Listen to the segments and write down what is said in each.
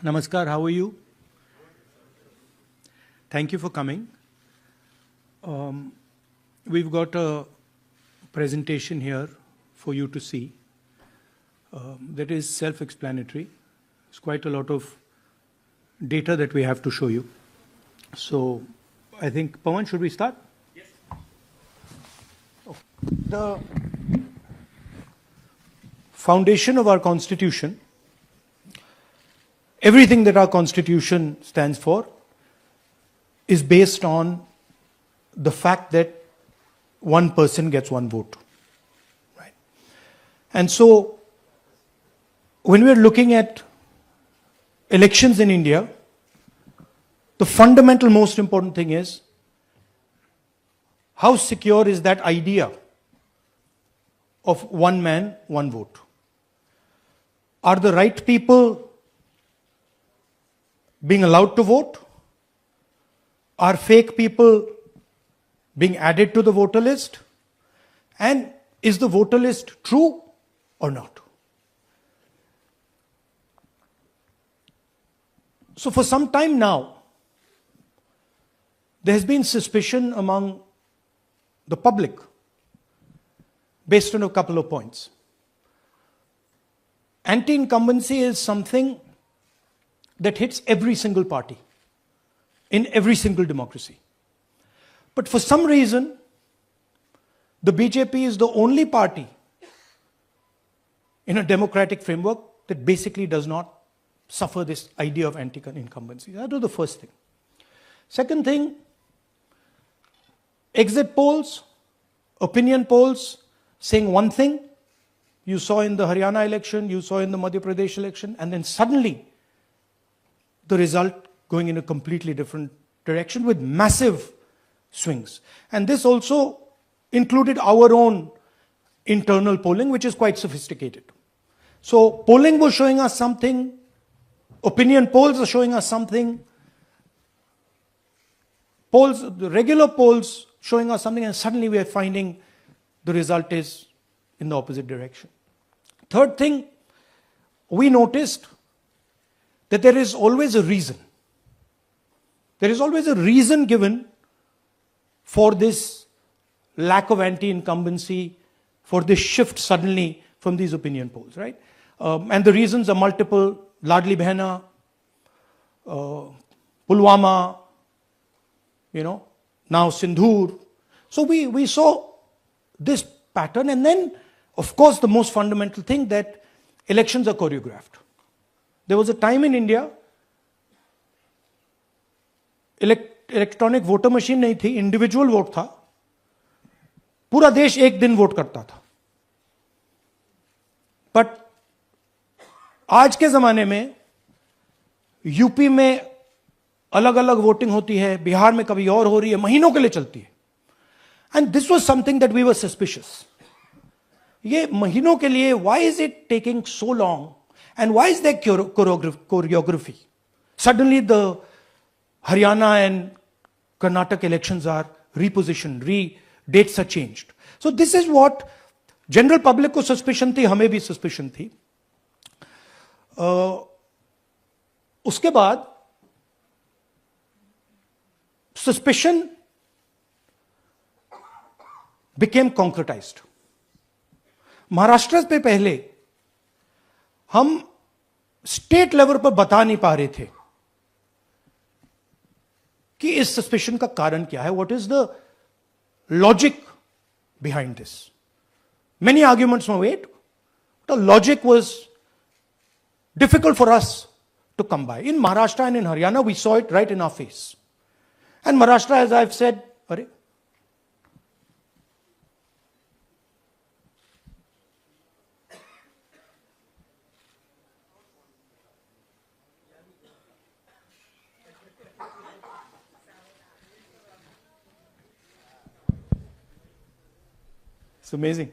Namaskar, how are you? Thank you for coming. We've got a presentation here for you to see that is self-explanatory. It's quite a lot of data that we have to show you. So I think, Pawan, should we start? Yes. The foundation of our Constitution, everything that our Constitution stands for, is based on the fact that one person gets one vote. Right? And so, when we're looking at elections in India, the fundamental most important thing is how secure is that idea of one man, one vote? Are the right people being allowed to vote? Are fake people being added to the voter list? And is the voter list true or not? So for some time now, there has been suspicion among the public based on a couple of points. Anti-incumbency is something that hits every single party in every single democracy. But for some reason, the BJP is the only party in a democratic framework that basically does not suffer this idea of anti-incumbency. That was the first thing. Second thing, exit polls, opinion polls saying one thing. You saw in the Haryana election, you saw in the Madhya Pradesh election, and then suddenly the result going in a completely different direction with massive swings. And this also included our own internal polling, which is quite sophisticated. So polling was showing us something, opinion polls are showing us something, the regular polls showing us something, and suddenly we are finding the result is in the opposite direction. Third thing, we noticed that there is always a reason. There is always a reason given for this lack of anti-incumbency, for this shift suddenly from these opinion polls, right? And the reasons are multiple. Ladli Behna, Pulwama, now Sindhur. So we saw this pattern, and then, of course, the most fundamental thing that elections are choreographed. There was a time in India, electronic voter machine नहीं थी, individual vote था, पूरा देश एक दिन vote करता था. But आज के जमाने में यूपी में अलग अलग वोटिंग होती है, बिहार में कभी और हो रही है, महीनों के लिए चलती है. And this was something that we were suspicious. ये महीनों के लिए, why is it taking so long and why is there choreography? Suddenly the Haryana and Karnataka elections are repositioned, dates are changed. So this is what general public को suspicion थी, हमें भी suspicion थी. उसके बाद suspicion became concretized. महाराष्ट्र पे पहले हम स्टेट लेवल पर बता नहीं पा रहे थे कि इस सस्पेशन का कारण क्या है, what is the logic behind this. Many arguments were made, the logic was difficult for us to come by. In Maharashtra and in Haryana we saw it right in our face. And Maharashtra, as I have said, अरे it's amazing.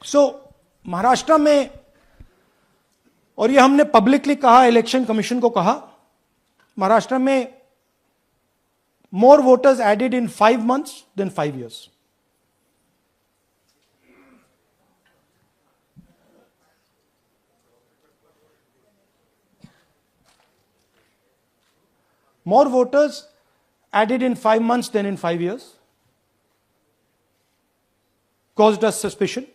So, Maharashtra में, और ये हमने publicly कहा, election commission को कहा, महाराष्ट्र में more voters added in 5 months than 5 years. More voters added in 5 months than in 5 years. Caused us suspicion.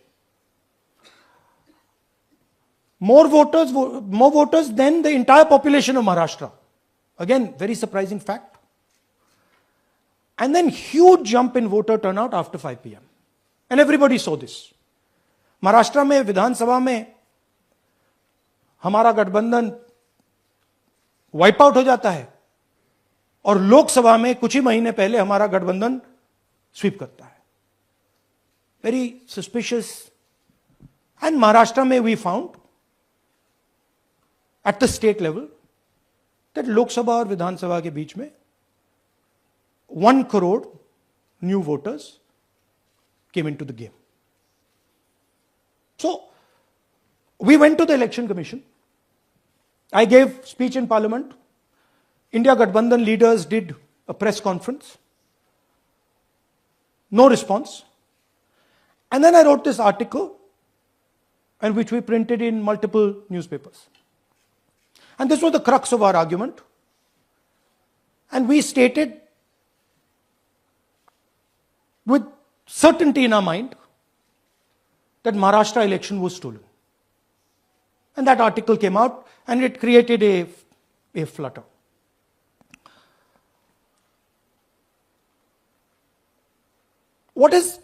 More voters than the entire population of Maharashtra. Again, very surprising fact. And then huge jump in voter turnout after 5 p.m. And everybody saw this. Maharashtra में विधानसभा में हमारा गठबंधन wipe out हो जाता है और लोकसभा में कुछ ही महीने पहले हमारा गठबंधन स्वीप करता है. Very suspicious. And Maharashtra में we found at the state level that Lok Sabha और विधान सभा के बीच में 1 crore new voters came into the game. So we went to the election commission. I gave speech in parliament. India Gathbandhan leaders did a press conference. No response. And then I wrote this article, and which we printed in multiple newspapers. And this was the crux of our argument. And we stated with certainty in our mind that Maharashtra election was stolen. And that article came out and it created a flutter. What is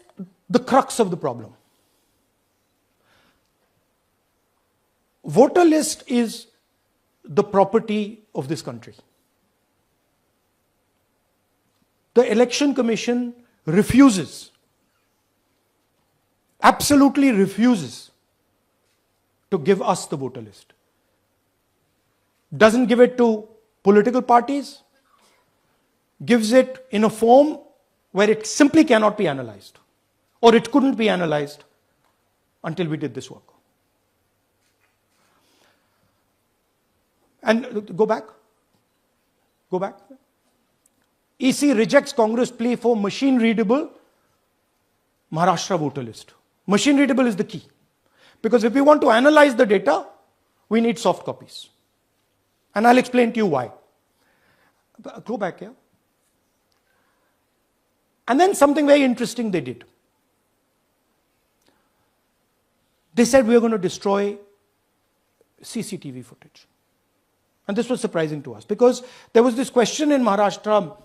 the crux of the problem? Voter list is the property of this country. The Election Commission refuses, absolutely refuses to give us the voter list. Doesn't give it to political parties, gives it in a form where it simply cannot be analyzed, or it couldn't be analyzed until we did this work. And go back. EC rejects Congress plea for machine readable Maharashtra voter list. Machine readable is the key. Because if we want to analyze the data, we need soft copies. And I'll explain to you why. Go back here. And then something very interesting they did. They said we are going to destroy CCTV footage. And this was surprising to us because there was this question in Maharashtra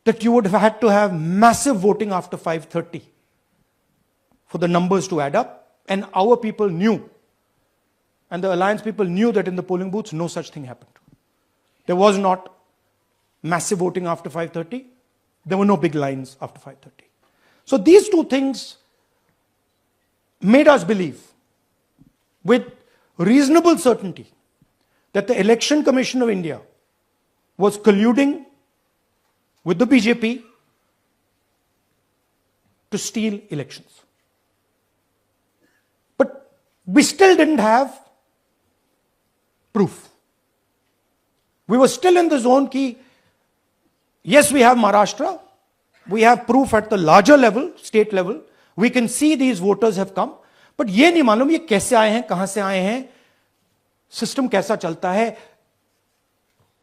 that you would have had to have massive voting after 5:30 for the numbers to add up. And our people knew, and the alliance people knew that in the polling booths, no such thing happened. There was not massive voting after 5:30. There were no big lines after 5:30. So these two things made us believe with reasonable certainty that the Election Commission of India was colluding with the BJP to steal elections. But we still didn't have proof. We were still in the zone ki, yes, we have Maharashtra, we have proof at the larger level, state level, we can see these voters have come, but ये नहीं मालूम ये कैसे आए हैं, कहां से आए हैं, सिस्टम कैसा चलता है,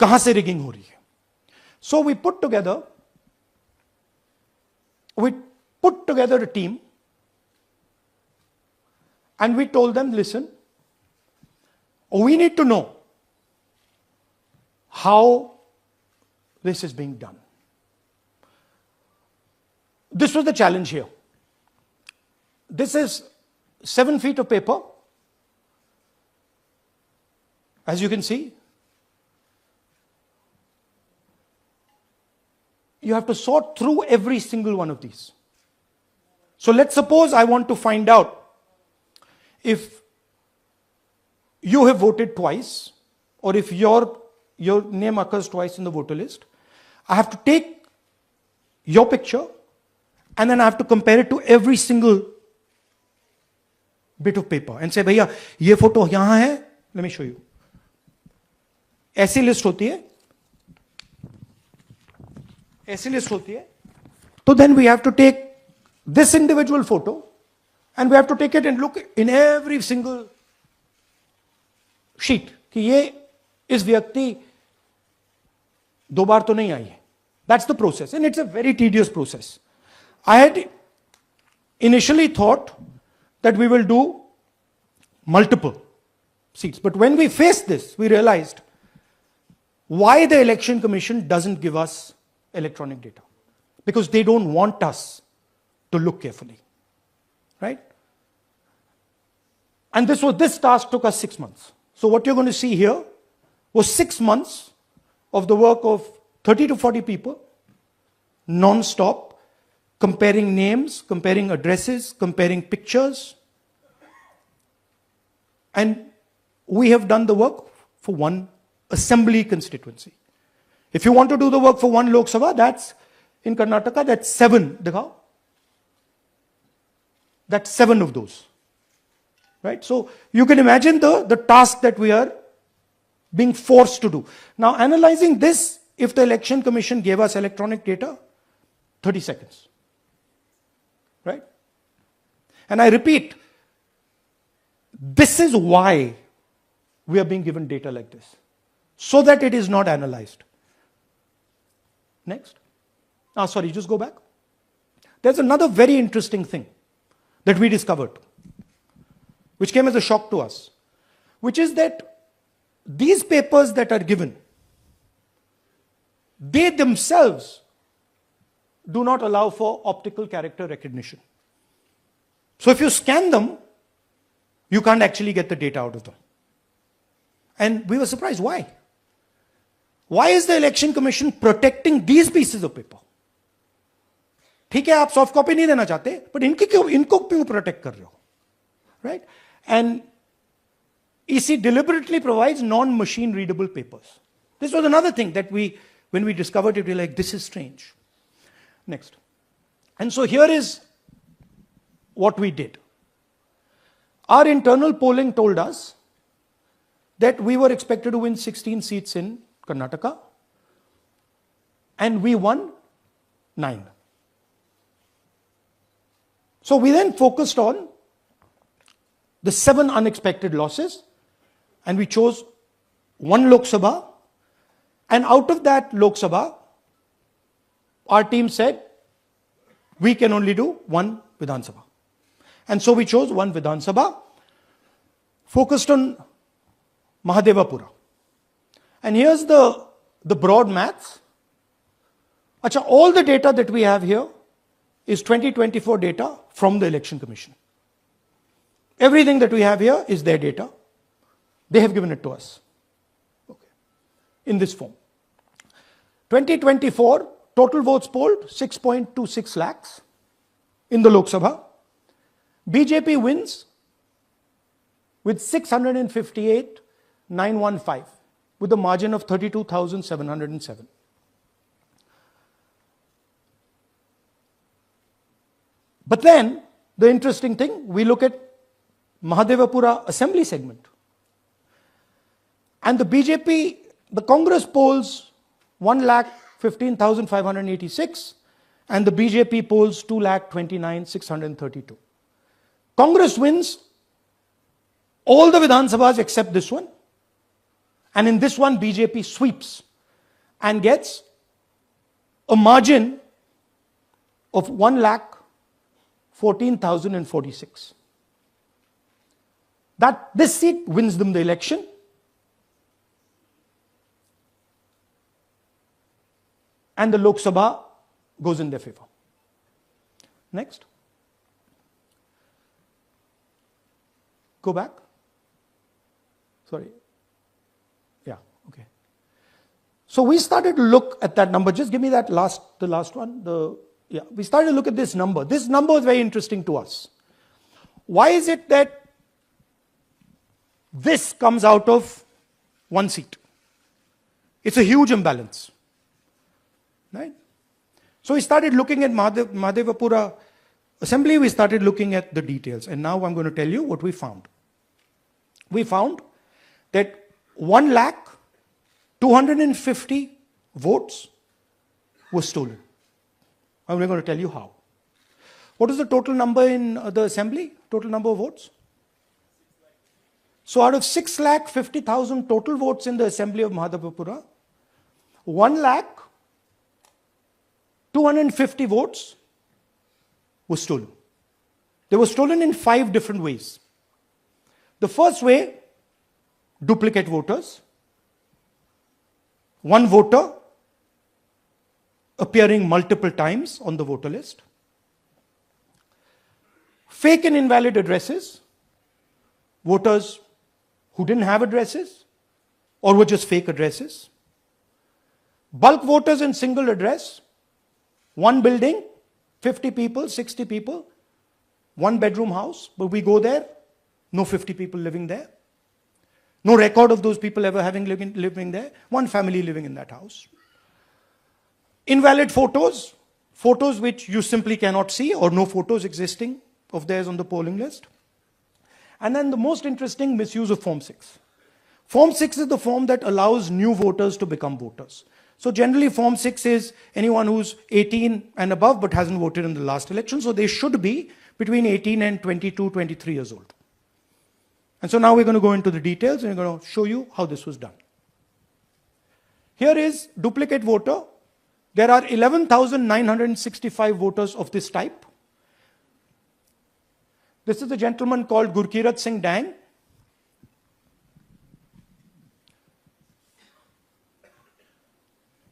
कहां से रिगिंग हो रही है. So we put together a team and we told them, listen, we need to know how this is being done. This was the challenge here. This is 7 feet of paper. As you can see, you have to sort through every single one of these. So let's suppose I want to find out if you have voted twice or if your name occurs twice in the voter list. I have to take your picture and then I have to compare it to every single bit of paper and say, भैया ये photo यहां है, let me show you. ऐसी list होती है, तो then we have to take this individual photo and we have to take it and look in every single sheet कि ये इस व्यक्ति दो बार तो नहीं आई है. That's the process, and it's a very tedious process. I had initially thought that we will do multiple seats, but when we faced this, we realized why the Election Commission doesn't give us electronic data. Because they don't want us to look carefully, right? And this task took us 6 months. So what you're going to see here was 6 months of the work of 30 to 40 people, non-stop, comparing names, comparing addresses, comparing pictures. And we have done the work for one assembly constituency. If you want to do the work for one Lok Sabha, that's in Karnataka, that's 7. Dikhao. That's 7 of those. Right? So you can imagine the task that we are being forced to do. Now, analyzing this, if the Election Commission gave us electronic data, 30 seconds. Right? And I repeat, this is why we are being given data like this, so that it is not analyzed. Next. Sorry, just go back. There's another very interesting thing that we discovered, which came as a shock to us, which is that these papers that are given, they themselves do not allow for optical character recognition. So if you scan them, you can't actually get the data out of them. And we were surprised, why? Why is the Election Commission protecting these pieces of paper? ठीक है, आप soft copy नहीं देना चाहते, but इनको क्यों protect कर रहे हो? Right? And EC deliberately provides non-machine readable papers. This was another thing that when we discovered it, we were like, this is strange. Next. And so here is what we did. Our internal polling told us that we were expected to win 16 seats in Karnataka, and we won 9. So we then focused on the 7 unexpected losses, and we chose 1 Lok Sabha, and out of that Lok Sabha, our team said, we can only do 1 Vidhan Sabha. And so we chose 1 Vidhan Sabha, focused on Mahadevapura. And here's the broad maths. Achha, all the data that we have here is 2024 data from the Election Commission. Everything that we have here is their data. They have given it to us. Okay. In this form. 2024, total votes polled, 6.26 lakhs in the Lok Sabha. BJP wins with 658,915 with a margin of 32,707. But then, the interesting thing, we look at Mahadevapura assembly segment. And the BJP, the Congress polls 1,15,586 and the BJP polls 2,29,632. Congress wins all the Vidhan Sabhas except this one. And in this one, BJP sweeps and gets a margin of 1,14,046. This seat wins them the election. And the Lok Sabha goes in their favor. Next. Go back. Sorry. Yeah, okay. So we started to look at that number. Just give me the last one. We started to look at this number. This number was very interesting to us. Why is it that this comes out of 1 seat? It's a huge imbalance. Right? So we started looking at Mahadevapura assembly, we started looking at the details. And now I'm going to tell you what we found. We found that 1,250,000 votes were stolen. And we're going to tell you how. What is the total number in the assembly? Total number of votes? So out of 6,50,000 total votes in the assembly of Mahadevapura, 1,250,000 votes were stolen. They were stolen in 5 different ways. The first way, duplicate voters. One voter appearing multiple times on the voter list. Fake and invalid addresses. Voters who didn't have addresses or were just fake addresses. Bulk voters in single address. One building, 50 people, 60 people, 1 bedroom house, but we go there, no 50 people living there. No record of those people ever having living there. One family living in that house. Invalid photos, photos which you simply cannot see or no photos existing of theirs on the polling list. And then the most interesting, misuse of Form 6. Form 6 is the form that allows new voters to become voters. So generally Form 6 is anyone who's 18 and above but hasn't voted in the last election. So they should be between 18 and 22, 23 years old. And so now we're going to go into the details and we're going to show you how this was done. Here is duplicate voter. There are 11,965 voters of this type. This is a gentleman called Gurkirat Singh Dang.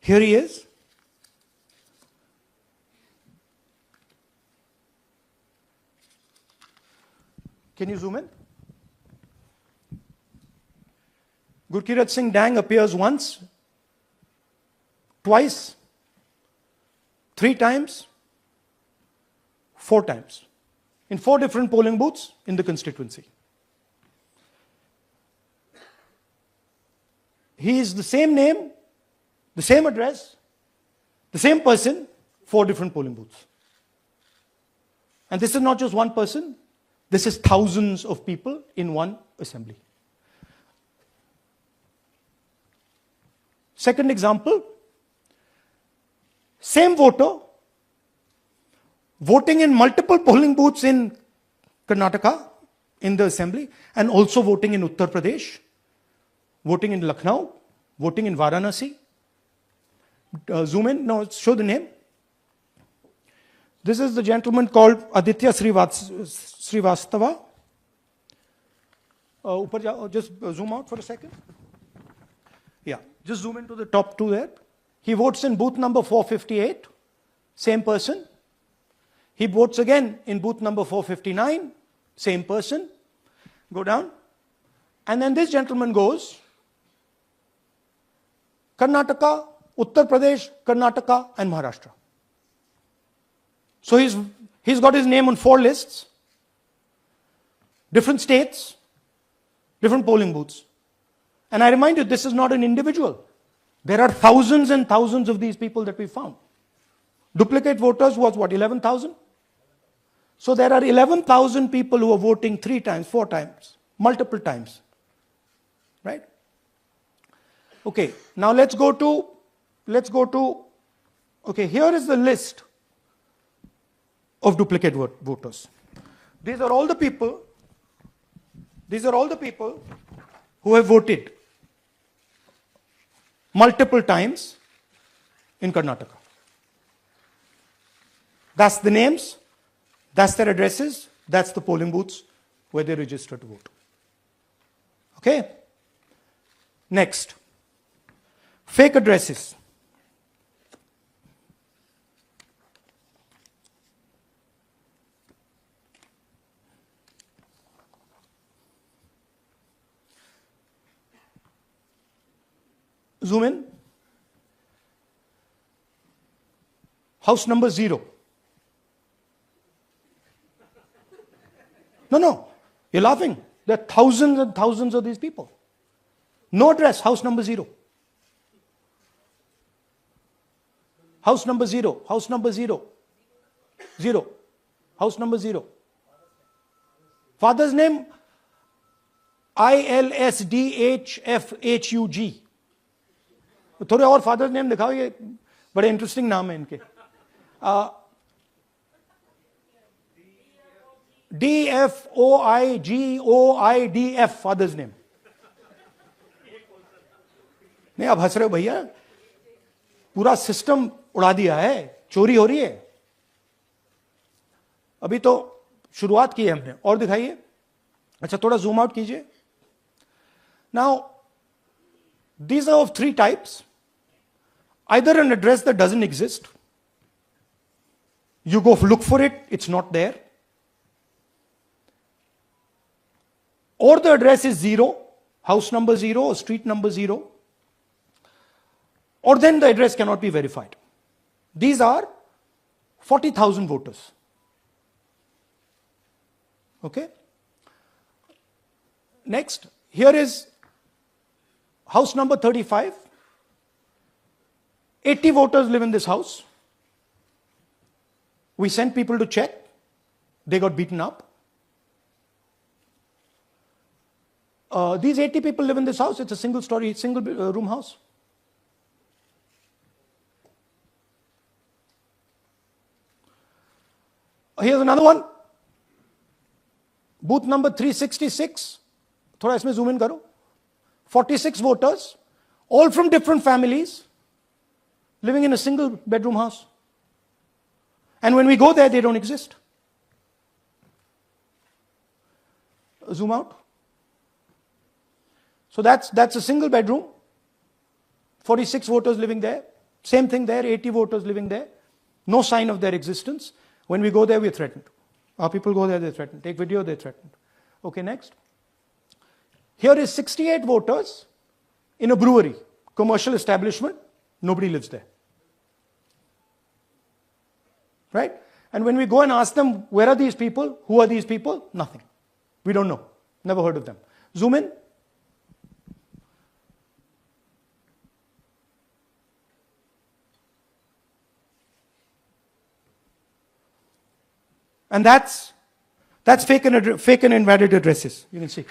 Here he is. Can you zoom in? Gurkirat Singh Dang appears once, twice, 3 times, 4 times, in 4 different polling booths in the constituency. He is the same name, the same address, the same person, 4 different polling booths. And this is not just one person, this is thousands of people in one assembly. Second example, same voter voting in multiple polling booths in Karnataka in the assembly and also voting in Uttar Pradesh, voting in Lucknow, voting in Varanasi. Zoom in, no, show the name. This is the gentleman called Aditya Srivastava. Just zoom out for a second. Yeah, just zoom into the top 2 there. He votes in booth number 458, same person. He votes again in booth number 459, same person. Go down. And then this gentleman goes, Karnataka, Uttar Pradesh, Karnataka, and Maharashtra. So he's got his name on 4 lists, different states, different polling booths. And I remind you, this is not an individual. There are thousands and thousands of these people that we found. Duplicate voters was what, 11,000? So there are 11,000 people who are voting 3 times, 4 times, multiple times. Right? Okay, now let's go to, okay, here is the list of duplicate voters. These are all the people who have voted multiple times in Karnataka. That's the names, that's their addresses, that's the polling booths where they register to vote. Okay? Next, fake addresses. Zoom in. House number 0. No, you're laughing. There are thousands and thousands of these people. No address, house number 0. House number 0, house number 0. 0. House number 0. Father's name, ILSDHFHUG. थोड़े और father's name दिखाओ, ये बड़े interesting नाम है इनके. DFOIGOIDF father's name. नहीं, आप हंस रहे हो भैया. पूरा सिस्टम उड़ा दिया है, चोरी हो रही है। अभी तो शुरुआत की है हमने, और दिखाइए। अच्छा, थोड़ा जूम आउट कीजिए। Now these are of three types. Either an address that doesn't exist, you go look for it, it's not there, or the address is 0, house number 0 or street number 0, or then the address cannot be verified. These are 40,000 voters. Okay? Next, here is house number 35. 80 voters live in this house. We sent people to check. They got beaten up. These 80 people live in this house. It's a single story, single room house. Here's another one. Booth number 366. थोड़ा इसमें zoom in करो. 46 voters, all from different families, living in a single bedroom house. And when we go there, they don't exist. Zoom out. So that's a single bedroom. 46 voters living there. Same thing there, 80 voters living there. No sign of their existence. When we go there, we're threatened. Our people go there, they're threatened. Take video, they're threatened. Okay, next. Here is 68 voters in a brewery, commercial establishment. Nobody lives there. Right? And when we go and ask them, where are these people? Who are these people? Nothing. We don't know. Never heard of them. Zoom in. And that's fake and invalid addresses. You can see.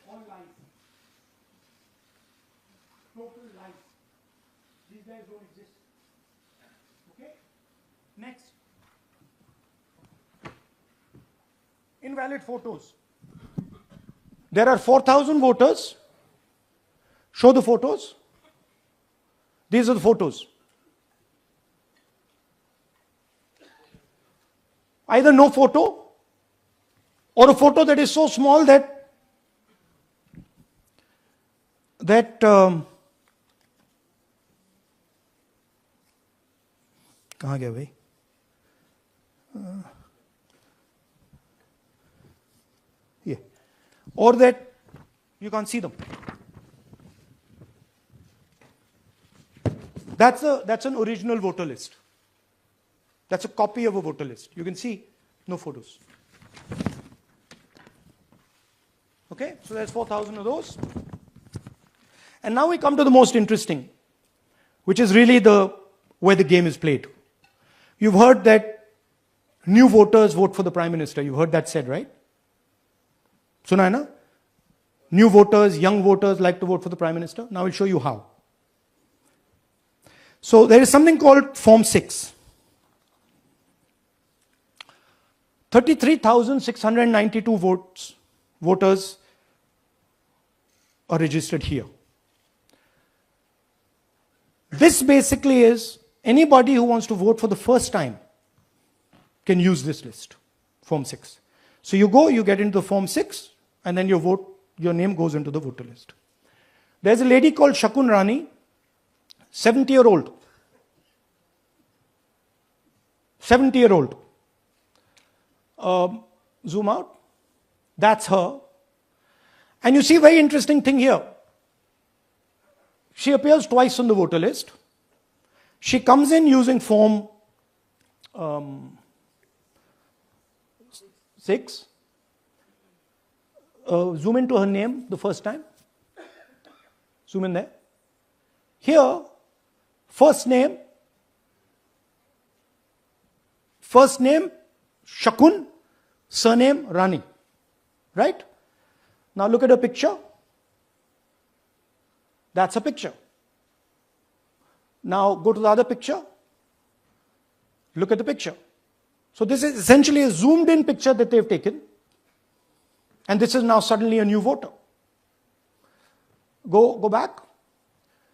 All lies. Total lies. These guys don't exist. Okay? Next. Invalid photos. There are 4,000 voters. Show the photos. These are the photos. Either no photo or a photo that is so small that कहाँ गया भाई? Yeah. Or that you can't see them. That's an original voter list. That's a copy of a voter list. You can see no photos. Okay, so there's 4,000 of those. And now we come to the most interesting, which is really where the game is played. You've heard that new voters vote for the Prime Minister. You've heard that said, right? Suna hai na? New voters, young voters like to vote for the Prime Minister. Now I'll show you how. So there is something called Form 6. 33,692 voters are registered here. This basically is anybody who wants to vote for the first time can use this list, Form 6. So you go, you get into the Form 6, and then your name goes into the voter list. There's a lady called Shakun Rani, 70-year-old. 70-year-old. Zoom out. That's her. And you see a very interesting thing here. She appears twice on the voter list. She comes in using Form 6. Zoom into her name the first time. Zoom in there. Here, first name Shakun, surname Rani. Right? Now look at her picture. That's a picture. Now go to the other picture. Look at the picture. So this is essentially a zoomed in picture that they've taken. And this is now suddenly a new voter. Go back.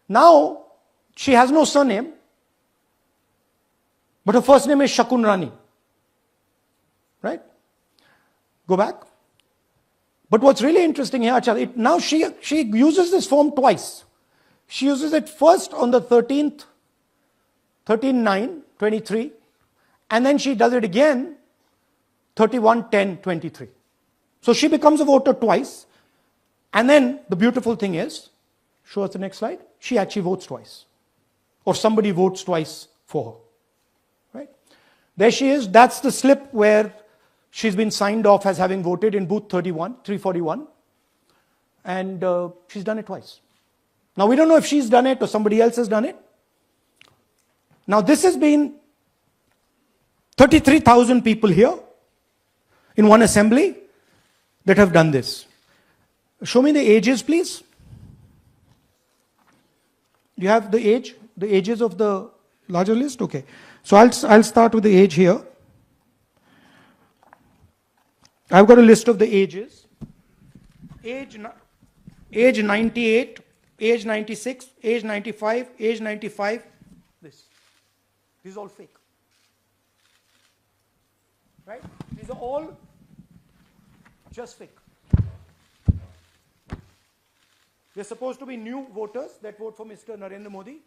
Now, she has no surname, but her first name is Shakun Rani. Right? Go back. But what's really interesting here, now she uses this form twice. She uses it first on the 13th, 13/9/23, and then she does it again 31/10/23. So she becomes a voter twice. And then the beautiful thing is, show us the next slide, she actually votes twice. Or somebody votes twice for her. Right? There she is. That's the slip where she's been signed off as having voted in booth 341. And she's done it twice. Now we don't know if she's done it or somebody else has done it. Now this has been 33,000 people here in one assembly that have done this. Show me the ages, please. Do you have the ages of the larger list? Okay. So I'll start with the age here. I've got a list of the ages. Age 98, age 96, age 95, age 95. This is all fake. Right? These are all just fake. They're supposed to be new voters that vote for Mr. Narendra Modi.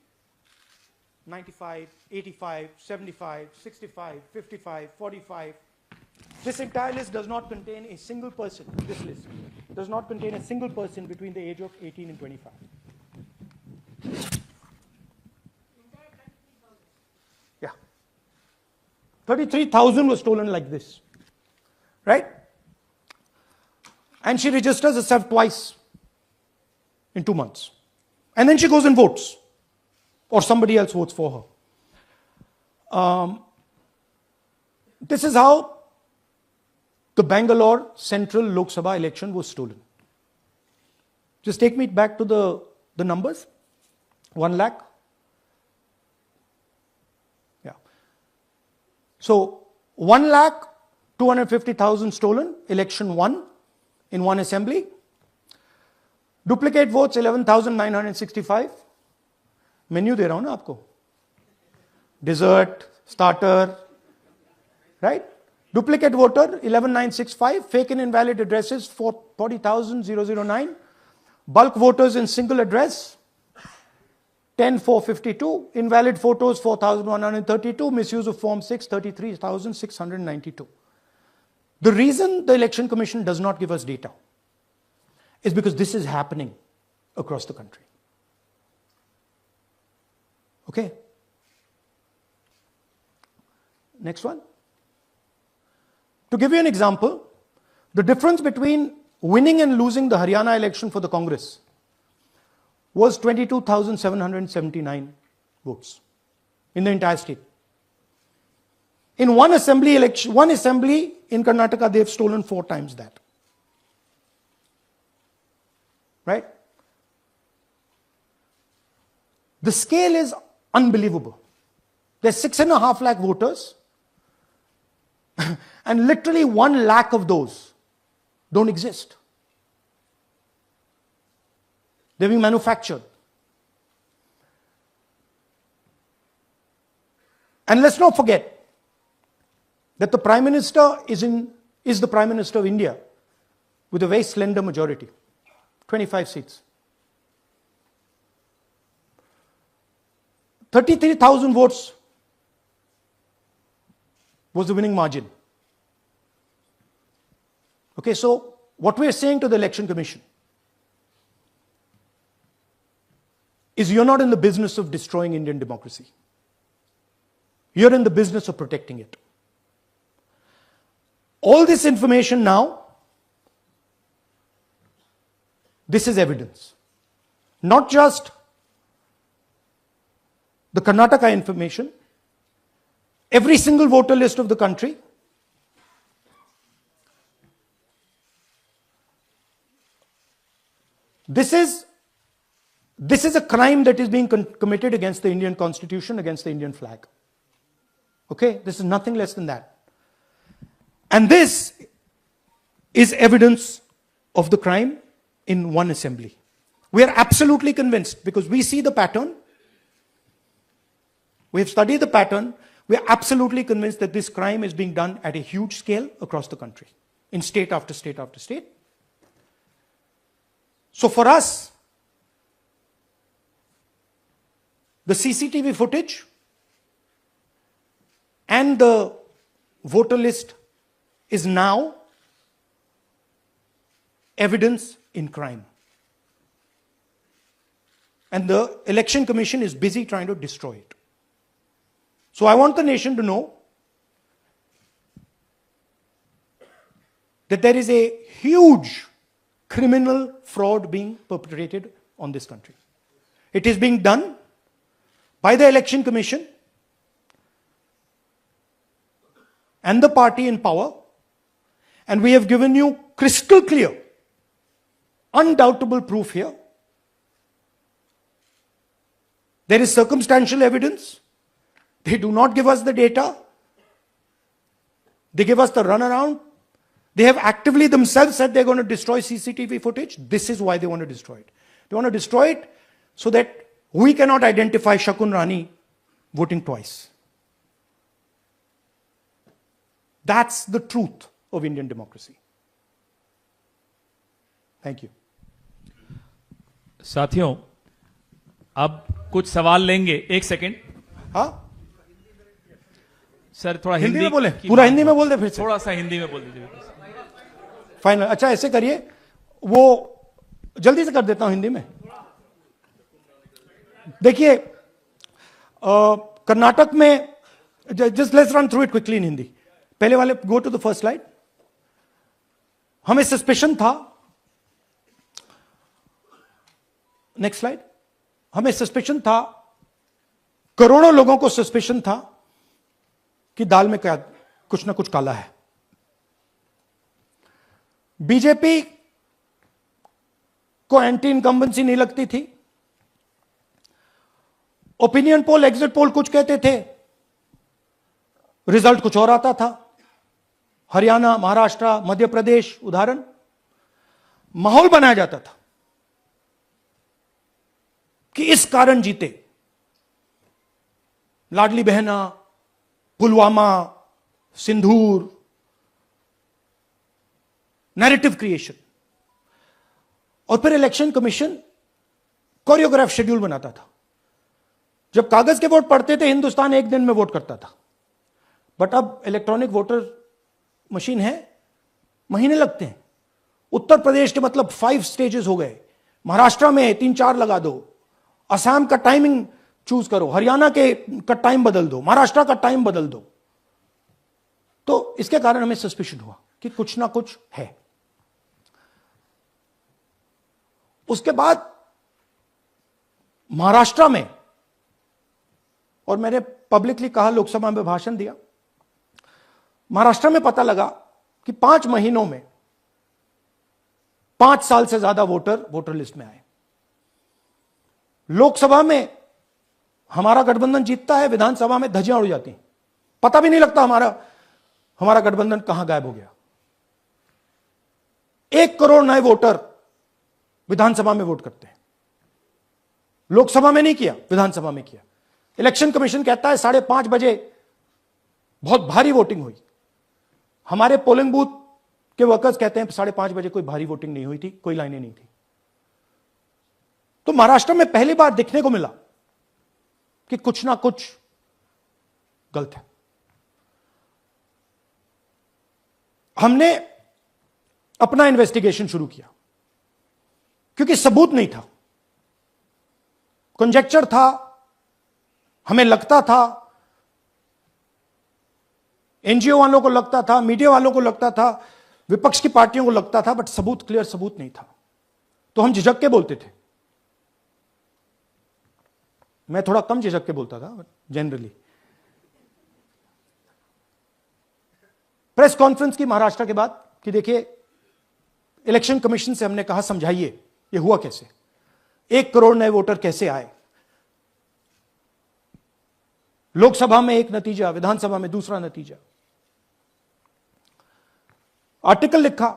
95, 85, 75, 65, 55, 45. This entire list does not contain a single person. This list does not contain a single person between the age of 18 and 25. Yeah. 33,000 was stolen like this. Right? And she registers herself twice in 2 months. And then she goes and votes. Or somebody else votes for her. This is how the Bangalore Central Lok Sabha election was stolen. Just take me back to the numbers. 1 lakh. Yeah. So 1,250,000 stolen, election won in one assembly. Duplicate votes 11,965. Menu दे रहा हूं ना आपको. Dessert, starter, right? Duplicate voter 11,965. Fake and invalid addresses 40,009. Bulk voters in single address 10,452. Invalid photos 4,132. Misuse of Form 6 33,692. The reason the Election Commission does not give us data is because this is happening across the country. Okay. Next one. To give you an example, the difference between winning and losing the Haryana election for the Congress was 22,779 votes in the entire state. In one assembly election, one assembly in Karnataka, they've stolen 4 times that. Right? The scale is unbelievable. There's 6.5 lakh voters, and literally 1 lakh of those don't exist. They're being manufactured. And let's not forget that the Prime Minister is the Prime Minister of India with a very slender majority, 25 seats. 33,000 votes was the winning margin. Okay, so what we are saying to the Election Commission is you're not in the business of destroying Indian democracy. You're in the business of protecting it. All this information now, this is evidence. Not just the Karnataka information, every single voter list of the country. This is This is a crime that is being committed against the Indian Constitution, against the Indian flag. Okay? This is nothing less than that. And this is evidence of the crime in one assembly. We are absolutely convinced because we see the pattern. We have studied the pattern. We are absolutely convinced that this crime is being done at a huge scale across the country, in state after state after state. So for us, the CCTV footage and the voter list is now evidence in crime. And the Election Commission is busy trying to destroy it. So I want the nation to know that there is a huge criminal fraud being perpetrated on this country. It is being done by the Election Commission and the party in power, and we have given you crystal clear, undoubtable proof here. There is circumstantial evidence. They do not give us the data. They give us the runaround. They have actively themselves said they're going to destroy CCTV footage. This is why they want to destroy it. They want to destroy it so that we cannot identify Shakun Rani voting twice. That's the truth of Indian democracy. Thank you. साथियों, अब कुछ सवाल लेंगे. एक second. हाँ, sir थोड़ा हिंदी में बोले, पूरा हिंदी में बोल दे फिर से. थोड़ा सा हिंदी में बोल दीजिए. फाइनल. अच्छा ऐसे करिए, वो जल्दी से कर देता हूं हिंदी में. देखिए, कर्नाटक में, just let's run through it quickly in Hindi. पहले वाले, go to the first slide. हमें सस्पेशन था. Next slide. हमें सस्पेशन था, करोड़ों लोगों को सस्पेशन था कि दाल में क्या कुछ ना कुछ काला है. बीजेपी को एंटी इनकम्बेंसी नहीं लगती थी. ओपिनियन पोल, एग्जिट पोल कुछ कहते थे, रिजल्ट कुछ और आता था. हरियाणा, महाराष्ट्र, मध्य प्रदेश उदाहरण. माहौल बनाया जाता था कि इस कारण जीते. लाडली बहना, पुलवामा, सिंदूर, नैरेटिव क्रिएशन. और फिर इलेक्शन कमीशन कोरियोग्राफ शेड्यूल बनाता था. जब कागज के वोट पड़ते थे, हिंदुस्तान एक दिन में वोट करता था. बट अब इलेक्ट्रॉनिक वोटर मशीन है, महीने लगते हैं. उत्तर प्रदेश के मतलब 5 स्टेजेस हो गए. महाराष्ट्र में 3-4 लगा दो. असम का टाइमिंग चूज करो, हरियाणा के का टाइम बदल दो, महाराष्ट्र का टाइम बदल दो. तो इसके कारण हमें सस्पिशन हुआ कि कुछ ना कुछ है. उसके बाद महाराष्ट्र में, और मैंने पब्लिकली कहा, लोकसभा में भाषण दिया, महाराष्ट्र में पता लगा कि 5 महीनों में 5 साल से ज्यादा वोटर लिस्ट में आए. लोकसभा में हमारा गठबंधन जीतता है, विधानसभा में धज्जियां उड़ जाती हैं. पता भी नहीं लगता हमारा गठबंधन कहां गायब हो गया. 1 करोड़ नए वोटर विधानसभा में वोट करते हैं. लोकसभा में नहीं किया, विधानसभा में किया. इलेक्शन कमीशन कहता है 5:30 बजे बहुत भारी वोटिंग हुई. हमारे पोलिंग बूथ के वर्कर्स कहते हैं 5:30 बजे कोई भारी वोटिंग नहीं हुई थी, कोई लाइनें नहीं थी. तो महाराष्ट्र में पहली बार देखने को मिला कि कुछ ना कुछ गलत है. हमने अपना इन्वेस्टिगेशन शुरू किया क्योंकि सबूत नहीं था, कंजेक्चर था. हमें लगता था, एनजीओ वालों को लगता था, मीडिया वालों को लगता था, विपक्ष की पार्टियों को लगता था, बट सबूत, क्लियर सबूत नहीं था. तो हम झिझक के बोलते थे. मैं थोड़ा कम झिझक के बोलता था, बट जनरली. प्रेस कॉन्फ्रेंस की महाराष्ट्र के बाद कि देखिए, इलेक्शन कमीशन से हमने कहा समझाइए ये हुआ कैसे. 1 करोड़ नए वोटर कैसे आए? लोकसभा में एक नतीजा, विधानसभा में दूसरा नतीजा। आर्टिकल लिखा,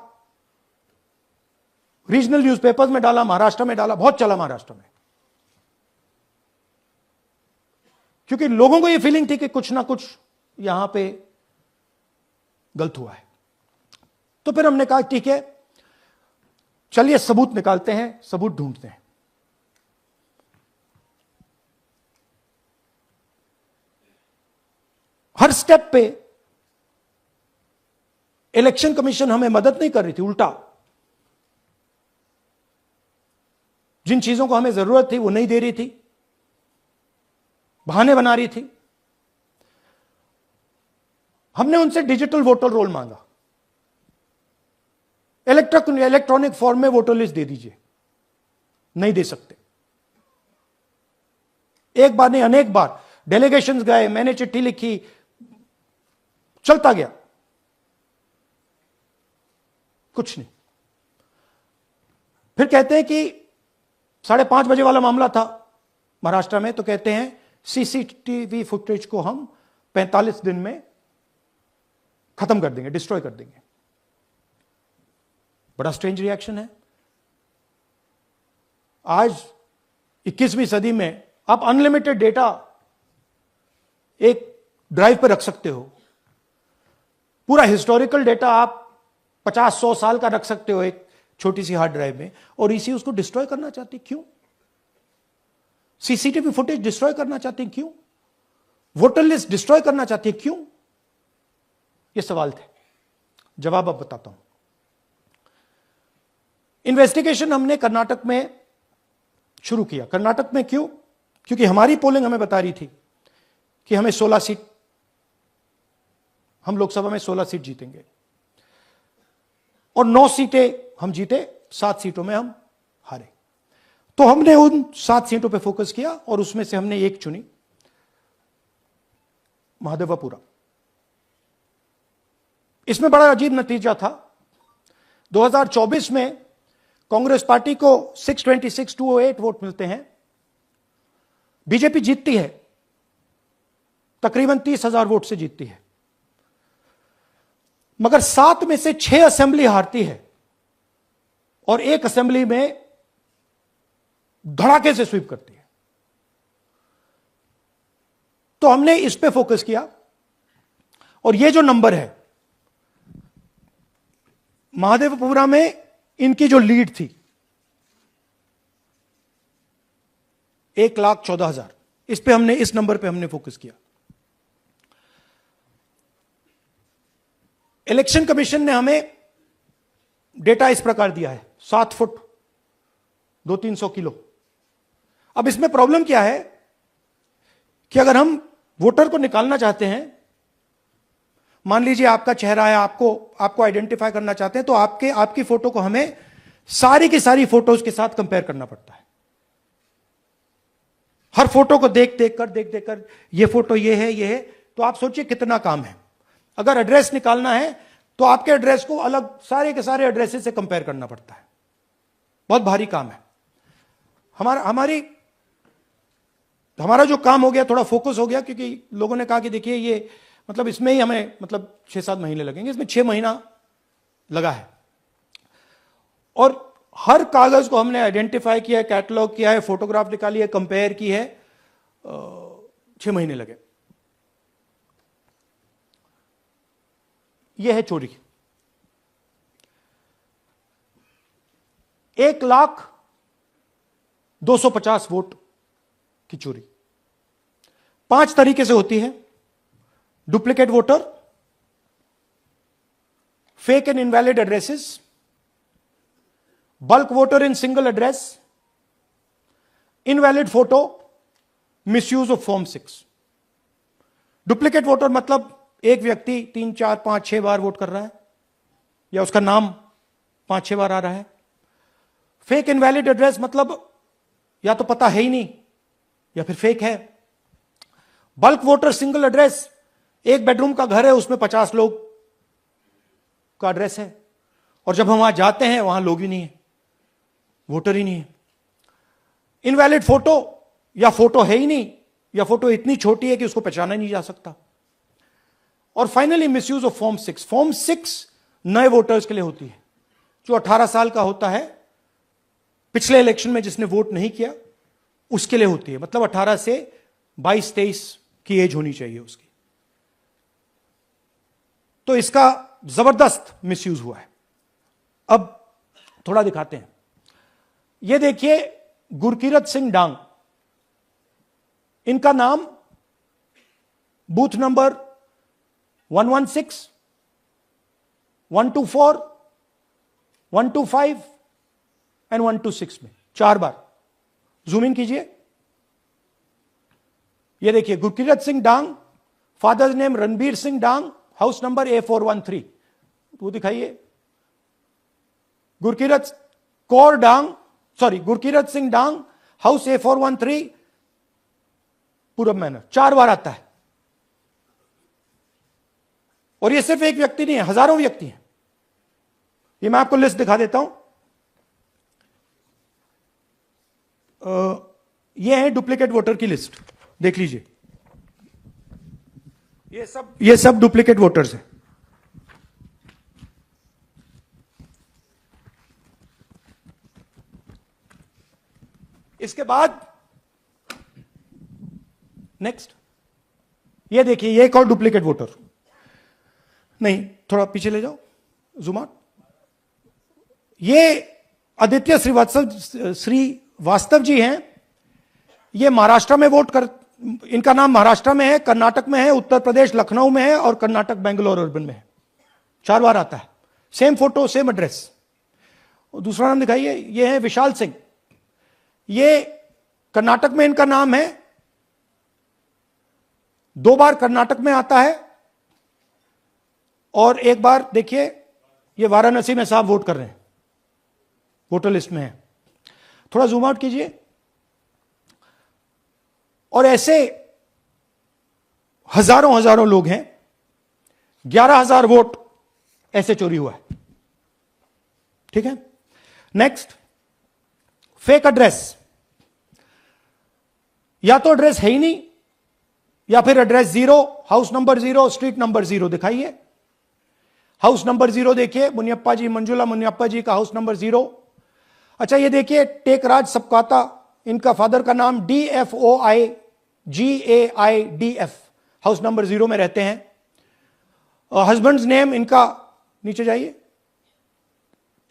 रीजनल न्यूज़पेपर्स में डाला, महाराष्ट्र में डाला, बहुत चला महाराष्ट्र में, क्योंकि लोगों को यह फीलिंग थी कि कुछ ना कुछ यहां पे गलत हुआ है। तो फिर हमने कहा ठीक है, चलिए सबूत निकालते हैं, सबूत ढूंढते हैं। हर स्टेप पे इलेक्शन कमीशन हमें मदद नहीं कर रही थी, उल्टा जिन चीजों को हमें जरूरत थी वो नहीं दे रही थी, बहाने बना रही थी। हमने उनसे डिजिटल वोटर रोल मांगा, इलेक्ट्रॉनिक फॉर्म में वोटर लिस्ट दे दीजिए, नहीं दे सकते। एक बार नहीं, अनेक बार डेलीगेशंस गए, मैंने चिट्ठी लिखी, चलता गया, कुछ नहीं। फिर कहते हैं कि 5:30 बजे वाला मामला था महाराष्ट्र में, तो कहते हैं सीसीटीवी फुटेज को हम 45 दिन में खत्म कर देंगे, डिस्ट्रॉय कर देंगे। बड़ा स्ट्रेंज रिएक्शन है। आज 21वीं सदी में आप अनलिमिटेड डेटा एक ड्राइव पर रख सकते हो, पूरा हिस्टोरिकल डेटा आप 50-100 साल का रख सकते हो एक छोटी सी हार्ड ड्राइव में, और इसी उसको डिस्ट्रॉय करना चाहती, क्यों? सीसीटीवी फुटेज डिस्ट्रॉय करना चाहती, क्यों? वोटर लिस्ट डिस्ट्रॉय करना चाहती, क्यों? ये सवाल थे, जवाब अब बताता हूं। इन्वेस्टिगेशन हमने कर्नाटक में शुरू किया। कर्नाटक में क्यों? क्योंकि हमारी पोलिंग हमें बता रही थी कि हमें 16 सीट, हम लोकसभा में 16 सीट जीतेंगे, और 9 सीटें हम जीते, 7 सीटों में हम हारे। तो हमने उन 7 सीटों पे फोकस किया, और उसमें से हमने एक चुनी, महादेवपुरा। इसमें बड़ा अजीब नतीजा था। 2024 में कांग्रेस पार्टी को 626-208 वोट मिलते हैं, बीजेपी जीतती है, तकरीबन 30,000 वोट से जीतती है, मगर 7 में से 6 असेंबली हारती है, और 1 असेंबली में धड़ाके से स्वीप करती है। तो हमने इस पे फोकस किया, और ये जो नंबर है, महादेवपुरा में इनकी जो लीड थी 1,14,000, इस पे हमने, इस नंबर पे हमने फोकस किया। इलेक्शन कमीशन ने हमें डेटा इस प्रकार दिया है, 7 फुट 200-300 किलो। अब इसमें प्रॉब्लम क्या है कि अगर हम वोटर को निकालना चाहते हैं, मान लीजिए आपका चेहरा है, आपको आइडेंटिफाई करना चाहते हैं, तो आपकी फोटो को हमें सारी की सारी फोटोज के साथ कंपेयर करना पड़ता है। हर फोटो को देख कर ये फोटो ये है, तो आप सोचिए कितना काम है। अगर एड्रेस निकालना है तो आपके एड्रेस को अलग सारे के सारे एड्रेसेस से कंपेयर करना पड़ता है, बहुत भारी काम है। हमारा जो काम हो गया, थोड़ा फोकस हो गया, क्योंकि लोगों ने कहा कि देखिए ये मतलब इसमें ही हमें मतलब 6-7 महीने लगेंगे, इसमें 6 महीना लगा है, और हर कागज को हमने आइडेंटिफाई किया है, कैटलॉग किया है, फोटोग्राफ निकाली है, कंपेयर की है, 6 महीने लगे। यह है चोरी। 1,02,50 वोट की चोरी 5 तरीके से होती है। Duplicate voter, fake and invalid addresses, bulk voter in single address, invalid photo, misuse of form 6। Duplicate voter मतलब एक व्यक्ति 3, 4, 5, 6 बार वोट कर रहा है, या उसका नाम 5-6 बार आ रहा है। फेक इनवैलिड एड्रेस मतलब या तो पता है ही नहीं, या फिर फेक है। बल्क वोटर सिंगल एड्रेस, एक बेडरूम का घर है, उसमें 50 लोग का एड्रेस है, और जब हम वहां जाते हैं वहां लोग ही नहीं है, वोटर ही नहीं है। इनवैलिड फोटो, या फोटो है ही नहीं, या फोटो इतनी छोटी है कि उसको पहचाना नहीं जा सकता। और finally misuse of form 6। Form 6 नए वोटर्स के लिए होती है, जो 18 साल का होता है, पिछले इलेक्शन में जिसने वोट नहीं किया उसके लिए होती है। मतलब 18 से 22-23 की एज होनी चाहिए उसकी। तो इसका जबरदस्त मिसयूज हुआ है। अब थोड़ा दिखाते हैं। यह देखिए गुरकीरत सिंह डांग, इनका नाम बूथ नंबर 116, 124, 125 एंड 126 में 4 बार। जूम इन कीजिए। यह देखिए गुरकीरत सिंह डांग, फादर्स नेम रणबीर सिंह डांग, हाउस नंबर A413। वो दिखाइए। गुरकीरत कौर डांग, सॉरी गुरकीरत सिंह डांग, हाउस A413, पूरब मैनर। 4 बार आता है। और यह सिर्फ एक व्यक्ति नहीं है, हजारों व्यक्ति हैं। ये मैं आपको लिस्ट दिखा देता हूं। ये है डुप्लीकेट वोटर की लिस्ट, देख लीजिए। ये सब डुप्लीकेट वोटर्स हैं। इसके बाद नेक्स्ट, ये देखिए, ये एक और डुप्लीकेट वोटर। नहीं, थोड़ा पीछे ले जाओ, जूम आउट। ये आदित्य श्रीवास्तव जी हैं। ये महाराष्ट्र में वोट कर, इनका नाम महाराष्ट्र में है, कर्नाटक में है, उत्तर प्रदेश लखनऊ में है और कर्नाटक बेंगलोर अर्बन में है। 4 बार आता है। Same photo, same address. दूसरा नाम दिखाइए। ये है विशाल सिंह। ये कर्नाटक में इनका नाम है, 2 बार कर्नाटक में आता है और 1 बार देखिए ये वाराणसी में साहब वोट कर रहे हैं, वोटर लिस्ट में है। थोड़ा जूम आउट कीजिए। और ऐसे हजारों लोग हैं। 11,000 वोट ऐसे चोरी हुआ है। ठीक है। Next, fake address. या तो एड्रेस है ही नहीं, या फिर address 0, house number 0, street number 0। दिखाइए हाउस नंबर 0, देखिए मुनियप्पा जी, मंजुला मुनियप्पा जी का हाउस नंबर 0। अच्छा, ये देखिए टेकराज सबकाता, इनका फादर का नाम DFOIGAIDF, हाउस नंबर 0 में रहते हैं। हस्बैंड्स नेम इनका, नीचे जाइए,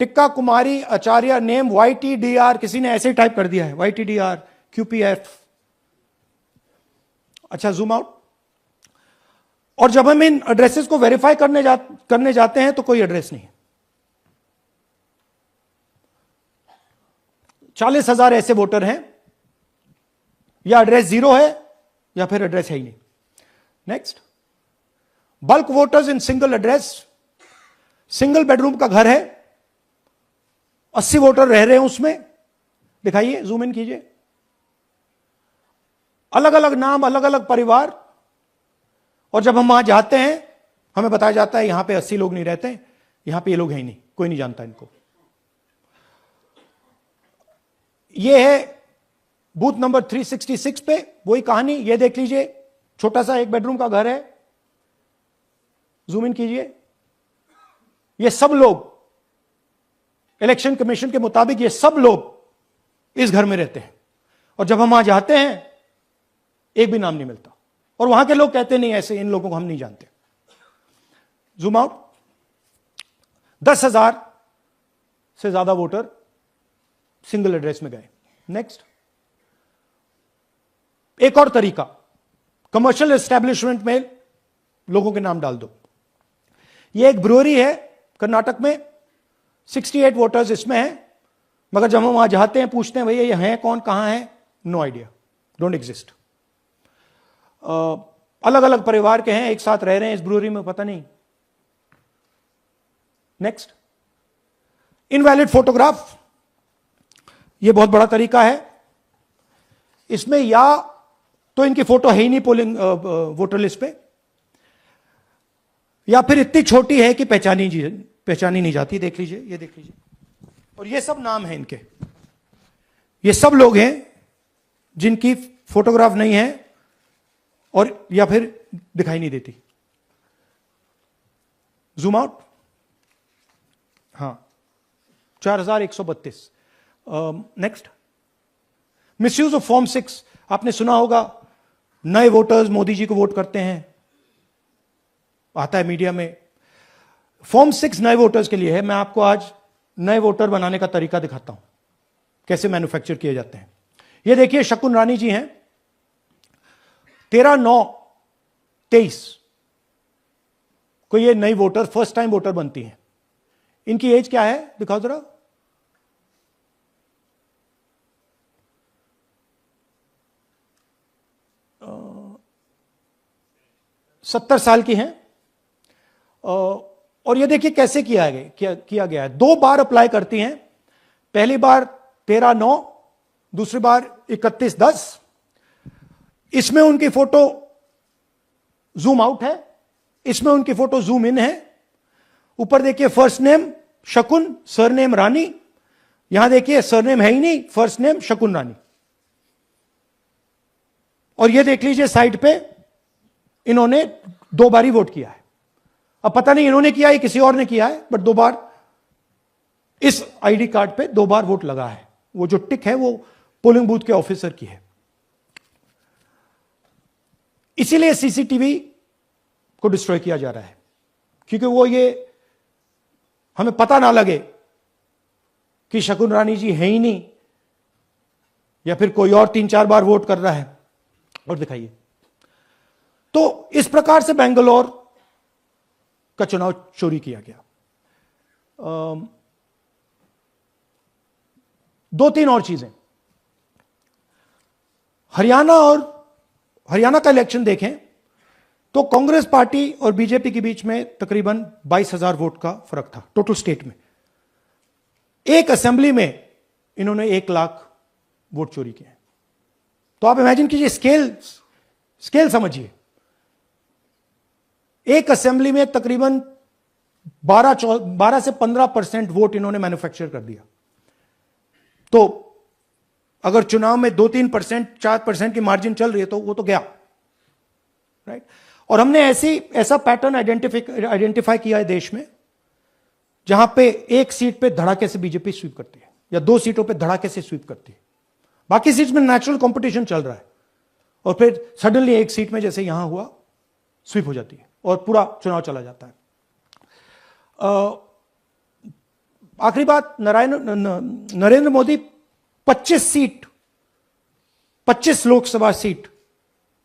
टिक्का कुमारी आचार्य, नेम YTDR, किसी ने ऐसे ही टाइप कर दिया है, YTDR QPF। अच्छा, जूम आउट। और जब हम इन एड्रेसेस को वेरीफाई करने जाते हैं तो कोई एड्रेस नहीं है। 40,000 ऐसे वोटर हैं, या एड्रेस 0 है या फिर एड्रेस है ही नहीं। Next, bulk voters in single address. Single bedroom का घर है, 80 वोटर रह रहे हैं उसमें। दिखाइए, जूम इन कीजिए। अलग अलग नाम, अलग अलग परिवार। और जब हम वहां जाते हैं हमें बताया जाता है यहां पे 80 लोग नहीं रहते, यहां पे ये लोग हैं ही नहीं, कोई नहीं जानता इनको। ये है बूथ नंबर 366 पे वही कहानी। ये देख लीजिए, छोटा सा 1 बेडरूम का घर है। जूम इन कीजिए। ये सब लोग इलेक्शन कमीशन के मुताबिक, ये सब लोग इस घर में रहते हैं। और जब हम वहां जाते हैं एक भी नाम नहीं मिलता, और वहां के लोग कहते नहीं, ऐसे इन लोगों को हम नहीं जानते। Zoom out. 10,000 से ज्यादा वोटर सिंगल एड्रेस में गए। नेक्स्ट, एक और तरीका, कमर्शियल एस्टेब्लिशमेंट में लोगों के नाम डाल दो। यह एक ब्रूअरी है कर्नाटक में, 68 वोटर्स इसमें हैं, मगर जब हम वहां जाते हैं पूछते हैं भैया ये हैं कौन, कहां है, नो आइडिया, डोंट एग्जिस्ट। अलग अलग परिवार के हैं, एक साथ रह रहे हैं इस ब्रूअरी में, पता नहीं। Next, invalid photograph. यह बहुत बड़ा तरीका है। इसमें या तो इनकी फोटो है ही नहीं पोलिंग वोटर लिस्ट पे, या फिर इतनी छोटी है कि पहचानी नहीं जाती। देख लीजिए, ये देख लीजिए। और ये सब नाम है इनके, ये सब लोग हैं जिनकी फोटोग्राफ नहीं है और या फिर दिखाई नहीं देती। जूम आउट, हां, 4132। Next, misuse of form 6। आपने सुना होगा, नए वोटर्स मोदी जी को वोट करते हैं, आता है मीडिया में। फॉर्म 6 नए वोटर्स के लिए है। मैं आपको आज नए वोटर बनाने का तरीका दिखाता हूं, कैसे मैन्युफैक्चर किए जाते हैं। ये देखिए, शकुन रानी जी हैं, 13/9/23 को ये नई वोटर, फर्स्ट टाइम वोटर बनती हैं। इनकी एज क्या है, दिखाओ जरा। 70 साल की हैं। और ये देखिए कैसे किया गया है। 2 बार अप्लाई करती हैं। पहली बार 13/9, दूसरी बार 31/10। इसमें उनकी फोटो जूम आउट है, इसमें उनकी फोटो जूम इन है। ऊपर देखिए फर्स्ट नेम शकुन, सरनेम रानी। यहां देखिए सरनेम है ही नहीं, फर्स्ट नेम शकुन रानी। और ये देख लीजिए साइड पे, इन्होंने 2 बार ही वोट किया है। अब पता नहीं इन्होंने किया है किसी और ने किया है, बट 2 बार इस आईडी कार्ड पे 2 बार वोट लगा है। वो जो टिक है वो पोलिंग बूथ के ऑफिसर की है। इसीलिए सीसीटीवी को डिस्ट्रॉय किया जा रहा है, क्योंकि वो ये हमें पता ना लगे कि शकुन रानी जी है ही नहीं, या फिर कोई और 3-4 बार वोट कर रहा है। और दिखाइए, तो इस प्रकार से बेंगलोर का चुनाव चोरी किया गया। 2-3 और चीजें। हरियाणा का इलेक्शन देखें तो कांग्रेस पार्टी और बीजेपी के बीच में तकरीबन 22,000 वोट का फर्क था टोटल स्टेट में। एक असेंबली में इन्होंने 1 लाख वोट चोरी किए। तो आप इमेजिन कीजिए, स्केल समझिए। एक असेंबली में तकरीबन 12 से 15% वोट इन्होंने मैन्युफैक्चर कर दिया। तो अगर चुनाव में 2-3%, 4% की मार्जिन चल रही है तो वो तो गया, राइट। और हमने ऐसा पैटर्न आइडेंटिफाई किया है देश में, जहां पे एक सीट पे धड़ाके से बीजेपी स्वीप करती है, या 2 सीटों पे धड़ाके से स्वीप करती है। बाकी सीट में नेचुरल कंपटीशन चल रहा है, और फिर सडनली एक सीट में जैसे यहां हुआ स्वीप हो जाती है और पूरा चुनाव चला जाता है। आखिरी बात, नरेंद्र मोदी 25 लोकसभा सीट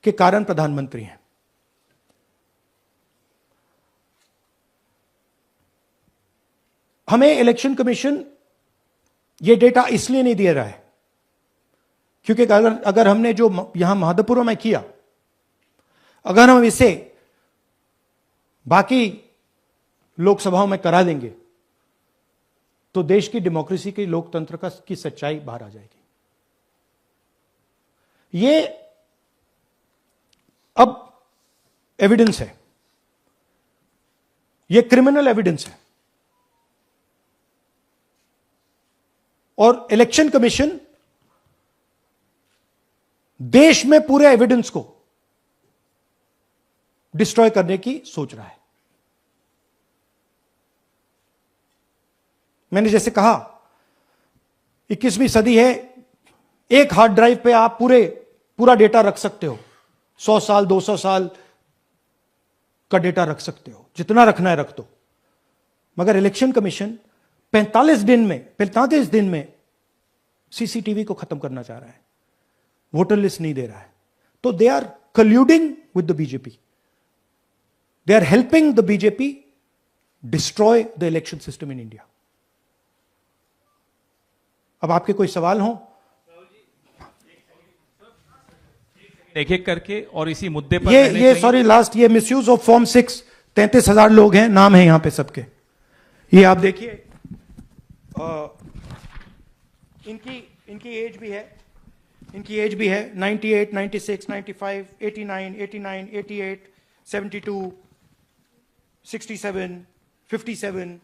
के कारण प्रधानमंत्री हैं। हमें इलेक्शन कमीशन यह डेटा इसलिए नहीं दे रहा है क्योंकि अगर हमने जो यहां महादपुर में किया, अगर हम इसे बाकी लोकसभाओं में करा देंगे तो देश की डेमोक्रेसी की, लोकतंत्र की सच्चाई बाहर आ जाएगी। ये अब एविडेंस है, ये क्रिमिनल एविडेंस है। और इलेक्शन कमीशन देश में पूरे एविडेंस को डिस्ट्रॉय करने की सोच रहा है। मैंने जैसे कहा, 21वीं सदी है, एक हार्ड ड्राइव पे आप पूरा डेटा रख सकते हो। 100 साल 200 साल का डेटा रख सकते हो, जितना रखना है रख दो। मगर इलेक्शन कमीशन 45 दिन में सीसीटीवी को खत्म करना चाह रहा है, वोटर लिस्ट नहीं दे रहा है। तो they are colluding with the BJP, they are helping the BJP destroy the election system in India. अब आपके कोई सवाल हो? एक एक करके, और इसी मुद्दे पर ये सॉरी लास्ट, ये मिसयूज ऑफ फॉर्म 6, 33,000 लोग हैं, नाम है यहां पे सबके। ये आप देखिए, इनकी एज भी है, 98, 96, 95, 89, 88, 72, 67, 57।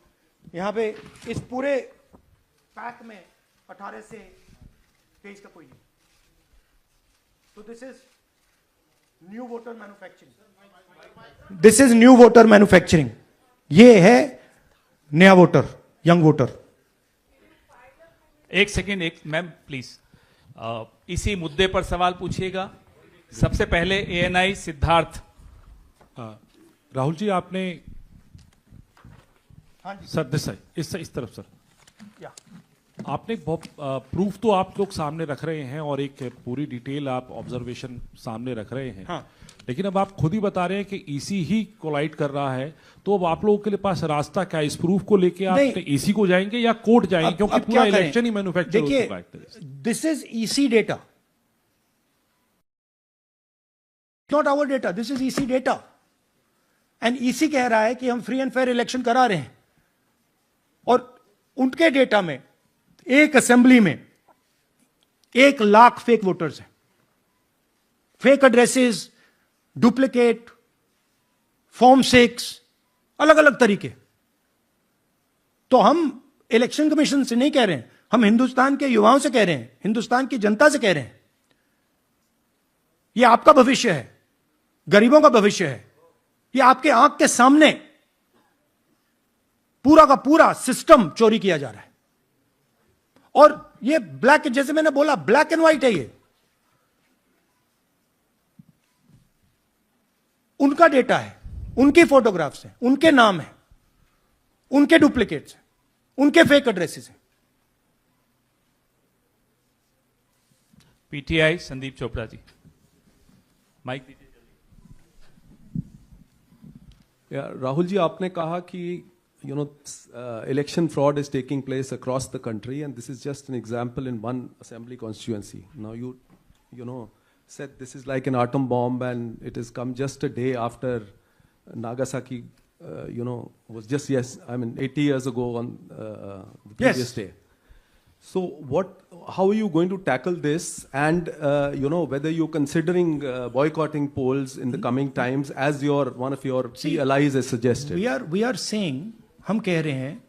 यहां पे इस पूरे पैक में 18 से 23 का कोई नहीं। So this is new voter manufacturing. This is new voter manufacturing. ये है नया वोटर, यंग वोटर. एक सेकेंड, एक मैम प्लीज इसी मुद्दे पर सवाल पूछिएगा. सबसे पहले एएनआई सिद्धार्थ. राहुल जी आपने हाँ जी. सर दिस साइड, इस तरफ सर. या. आपने बहुत प्रूफ तो आप लोग सामने रख रहे हैं और एक पूरी डिटेल आप ऑब्जर्वेशन सामने रख रहे हैं. हाँ. लेकिन अब आप खुद ही बता रहे हैं कि ईसी ही कोलाइड कर रहा है, तो अब आप लोगों के लिए पास रास्ता क्या है? इस प्रूफ को लेके आप ईसी को जाएंगे या कोर्ट जाएंगे? क्योंकि पूरा इलेक्शन ही मैन्युफैक्चर हो चुका है. This is EC data, not our data. This is EC data. And EC कह रहा है कि हम फ्री एंड फेयर इलेक्शन करा रहे हैं, और उनके डेटा में एक असेंबली में 1 लाख फेक वोटर्स हैं. फेक एड्रेसेस, डुप्लीकेट, फॉर्म 6, अलग अलग तरीके. तो हम इलेक्शन कमीशन से नहीं कह रहे हैं, हम हिंदुस्तान के युवाओं से कह रहे हैं, हिंदुस्तान की जनता से कह रहे हैं, यह आपका भविष्य है, गरीबों का भविष्य है. यह आपके आंख के सामने पूरा का पूरा सिस्टम चोरी किया जा रहा है. और ये ब्लैक, जैसे मैंने बोला, ब्लैक एंड व्हाइट है. ये उनका डेटा है, उनकी फोटोग्राफ्स हैं, उनके नाम हैं, उनके डुप्लीकेट्स हैं, उनके फेक एड्रेसेस हैं. पीटीआई संदीप चोपड़ा जी, माइक दीजिए. राहुल जी, आपने कहा कि election fraud is taking place across the country, and this is just an example in one assembly constituency. Now you said this is like an atom bomb, and it has come just a day after Nagasaki, was just 80 years ago on the previous day. So how are you going to tackle this, and whether you're considering boycotting polls in the coming times, as one of your key allies has suggested? We are saying, हम कह रहे हैं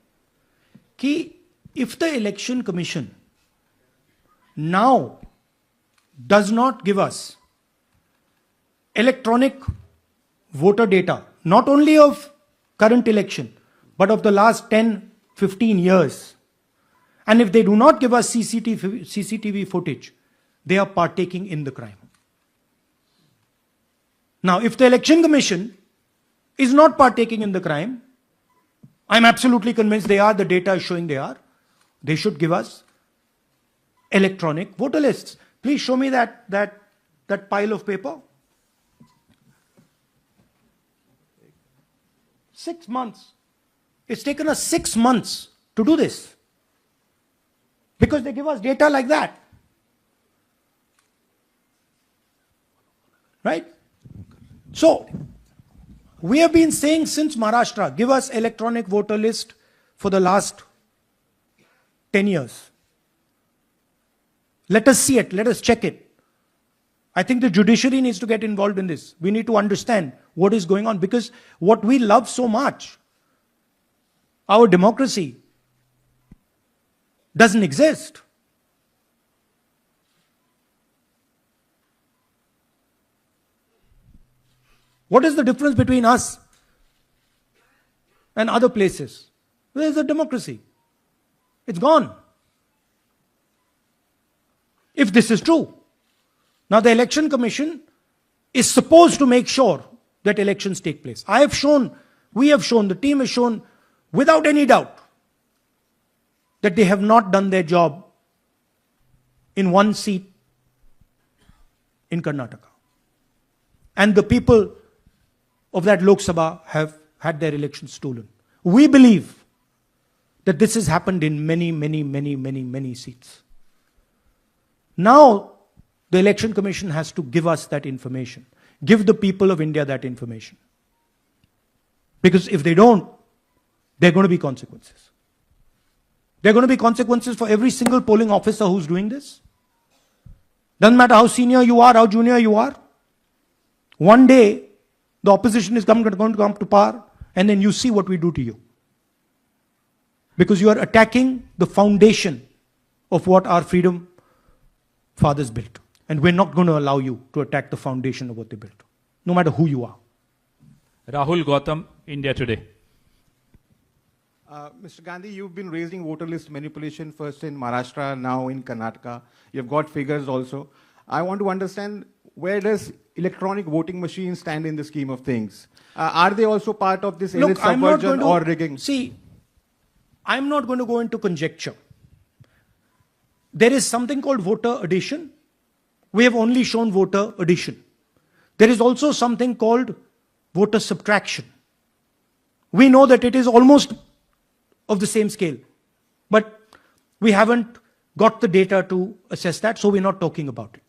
कि if the election commission now does not give us electronic voter data, not only of current election, but of the last 10-15 years, and if they do not give us CCTV footage, they are partaking in the crime. Now, if the election commission is not partaking in the crime, I'm absolutely convinced they are. The data is showing they are. They should give us electronic voter lists. Please show me that pile of paper. 6 months. It's taken us 6 months to do this, because they give us data like that. Right? So, we have been saying since Maharashtra, give us electronic voter list for the last 10 years. Let us see it. Let us check it. I think the judiciary needs to get involved in this. We need to understand what is going on, because what we love so much, our democracy, doesn't exist. What is the difference between us and other places? There is a democracy. It's gone. If this is true. Now the election commission is supposed to make sure that elections take place. We have shown, the team has shown without any doubt that they have not done their job in one seat in Karnataka. And the people of that Lok Sabha have had their elections stolen. We believe that this has happened in many seats. Now, the Election Commission has to give us that information. Give the people of India that information. Because if they don't, there are going to be consequences. There are going to be consequences for every single polling officer who's doing this. Doesn't matter how senior you are, how junior you are. One day, the opposition is going to come to power, and then you see what we do to you. Because you are attacking the foundation of what our freedom fathers built. And we're not going to allow you to attack the foundation of what they built, no matter who you are. Rahul Gautam, India Today. Mr. Gandhi, you've been raising voter list manipulation first in Maharashtra, now in Karnataka. You've got figures also. I want to understand, where does electronic voting machines stand in the scheme of things? Are they also part of this elite subversion or rigging? See, I'm not going to go into conjecture. There is something called voter addition. We have only shown voter addition. There is also something called voter subtraction. We know that it is almost of the same scale, but we haven't got the data to assess that, so we're not talking about it.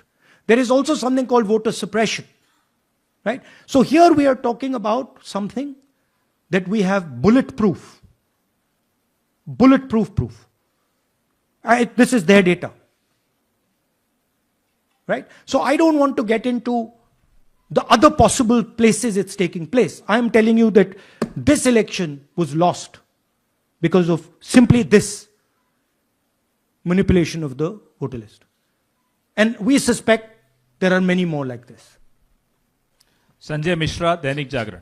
There is also something called voter suppression, right? So here we are talking about something that we have bulletproof proof. This is their data, right? So I don't want to get into the other possible places it's taking place. I am telling you that this election was lost because of simply this manipulation of the voter list. And we suspect there are many more like this. Sanjay Mishra, Dainik Jagran.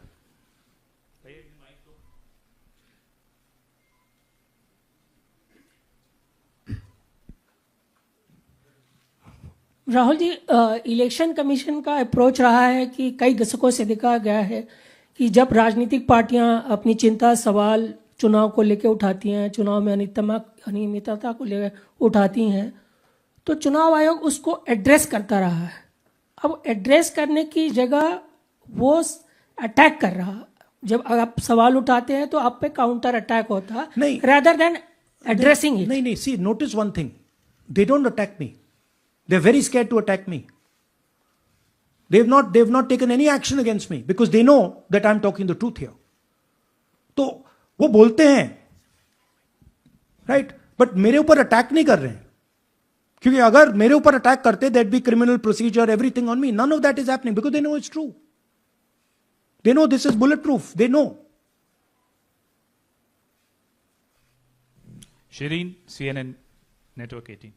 Rahul ji, election commission का approach रहा है कि कई दशकों से देखा गया है कि जब राजनीतिक पार्टियां अपनी चिंता सवाल चुनाव को लेकर उठाती हैं, चुनाव में अनियमितता को लेकर उठाती हैं, तो चुनाव आयोग उसको एड्रेस करता रहा है। अब एड्रेस करने की जगह वो अटैक कर रहा। जब आप सवाल उठाते हैं तो आप पे काउंटर अटैक होता नहीं, rather than addressing it. नहीं, see, notice one thing. They don't attack me. They're very scared to attack me. They've not taken any action against me because they know that I'm talking the truth here. तो वो बोलते हैं, right? But मेरे ऊपर attack नहीं कर रहे हैं, क्योंकि अगर मेरे ऊपर अटैक करते, there'd be criminal procedure, everything on me. None of that is happening because they know it's true. They know this is bulletproof. They know. Shireen, CNN Network 18.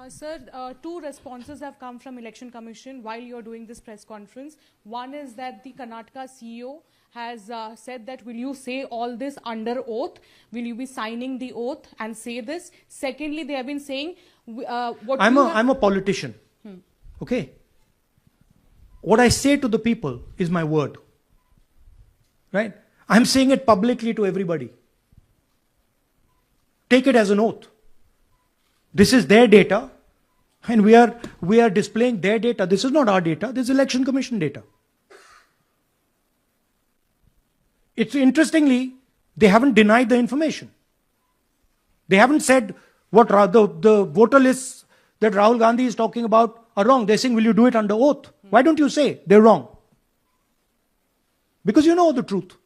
Sir, two responses have come from Election Commission while you're doing this press conference. One is that the Karnataka CEO has said that, will you say all this under oath? Will you be signing the oath and say this? Secondly, they have been saying... I'm a politician. Okay? What I say to the people is my word. Right? I'm saying it publicly to everybody. Take it as an oath. This is their data, and we are displaying their data. This is not our data. This is Election Commission data. It's interestingly, they haven't denied the information. They haven't said what the voter lists that Rahul Gandhi is talking about are wrong. They're saying, will you do it under oath? Why don't you say they're wrong? Because you know the truth.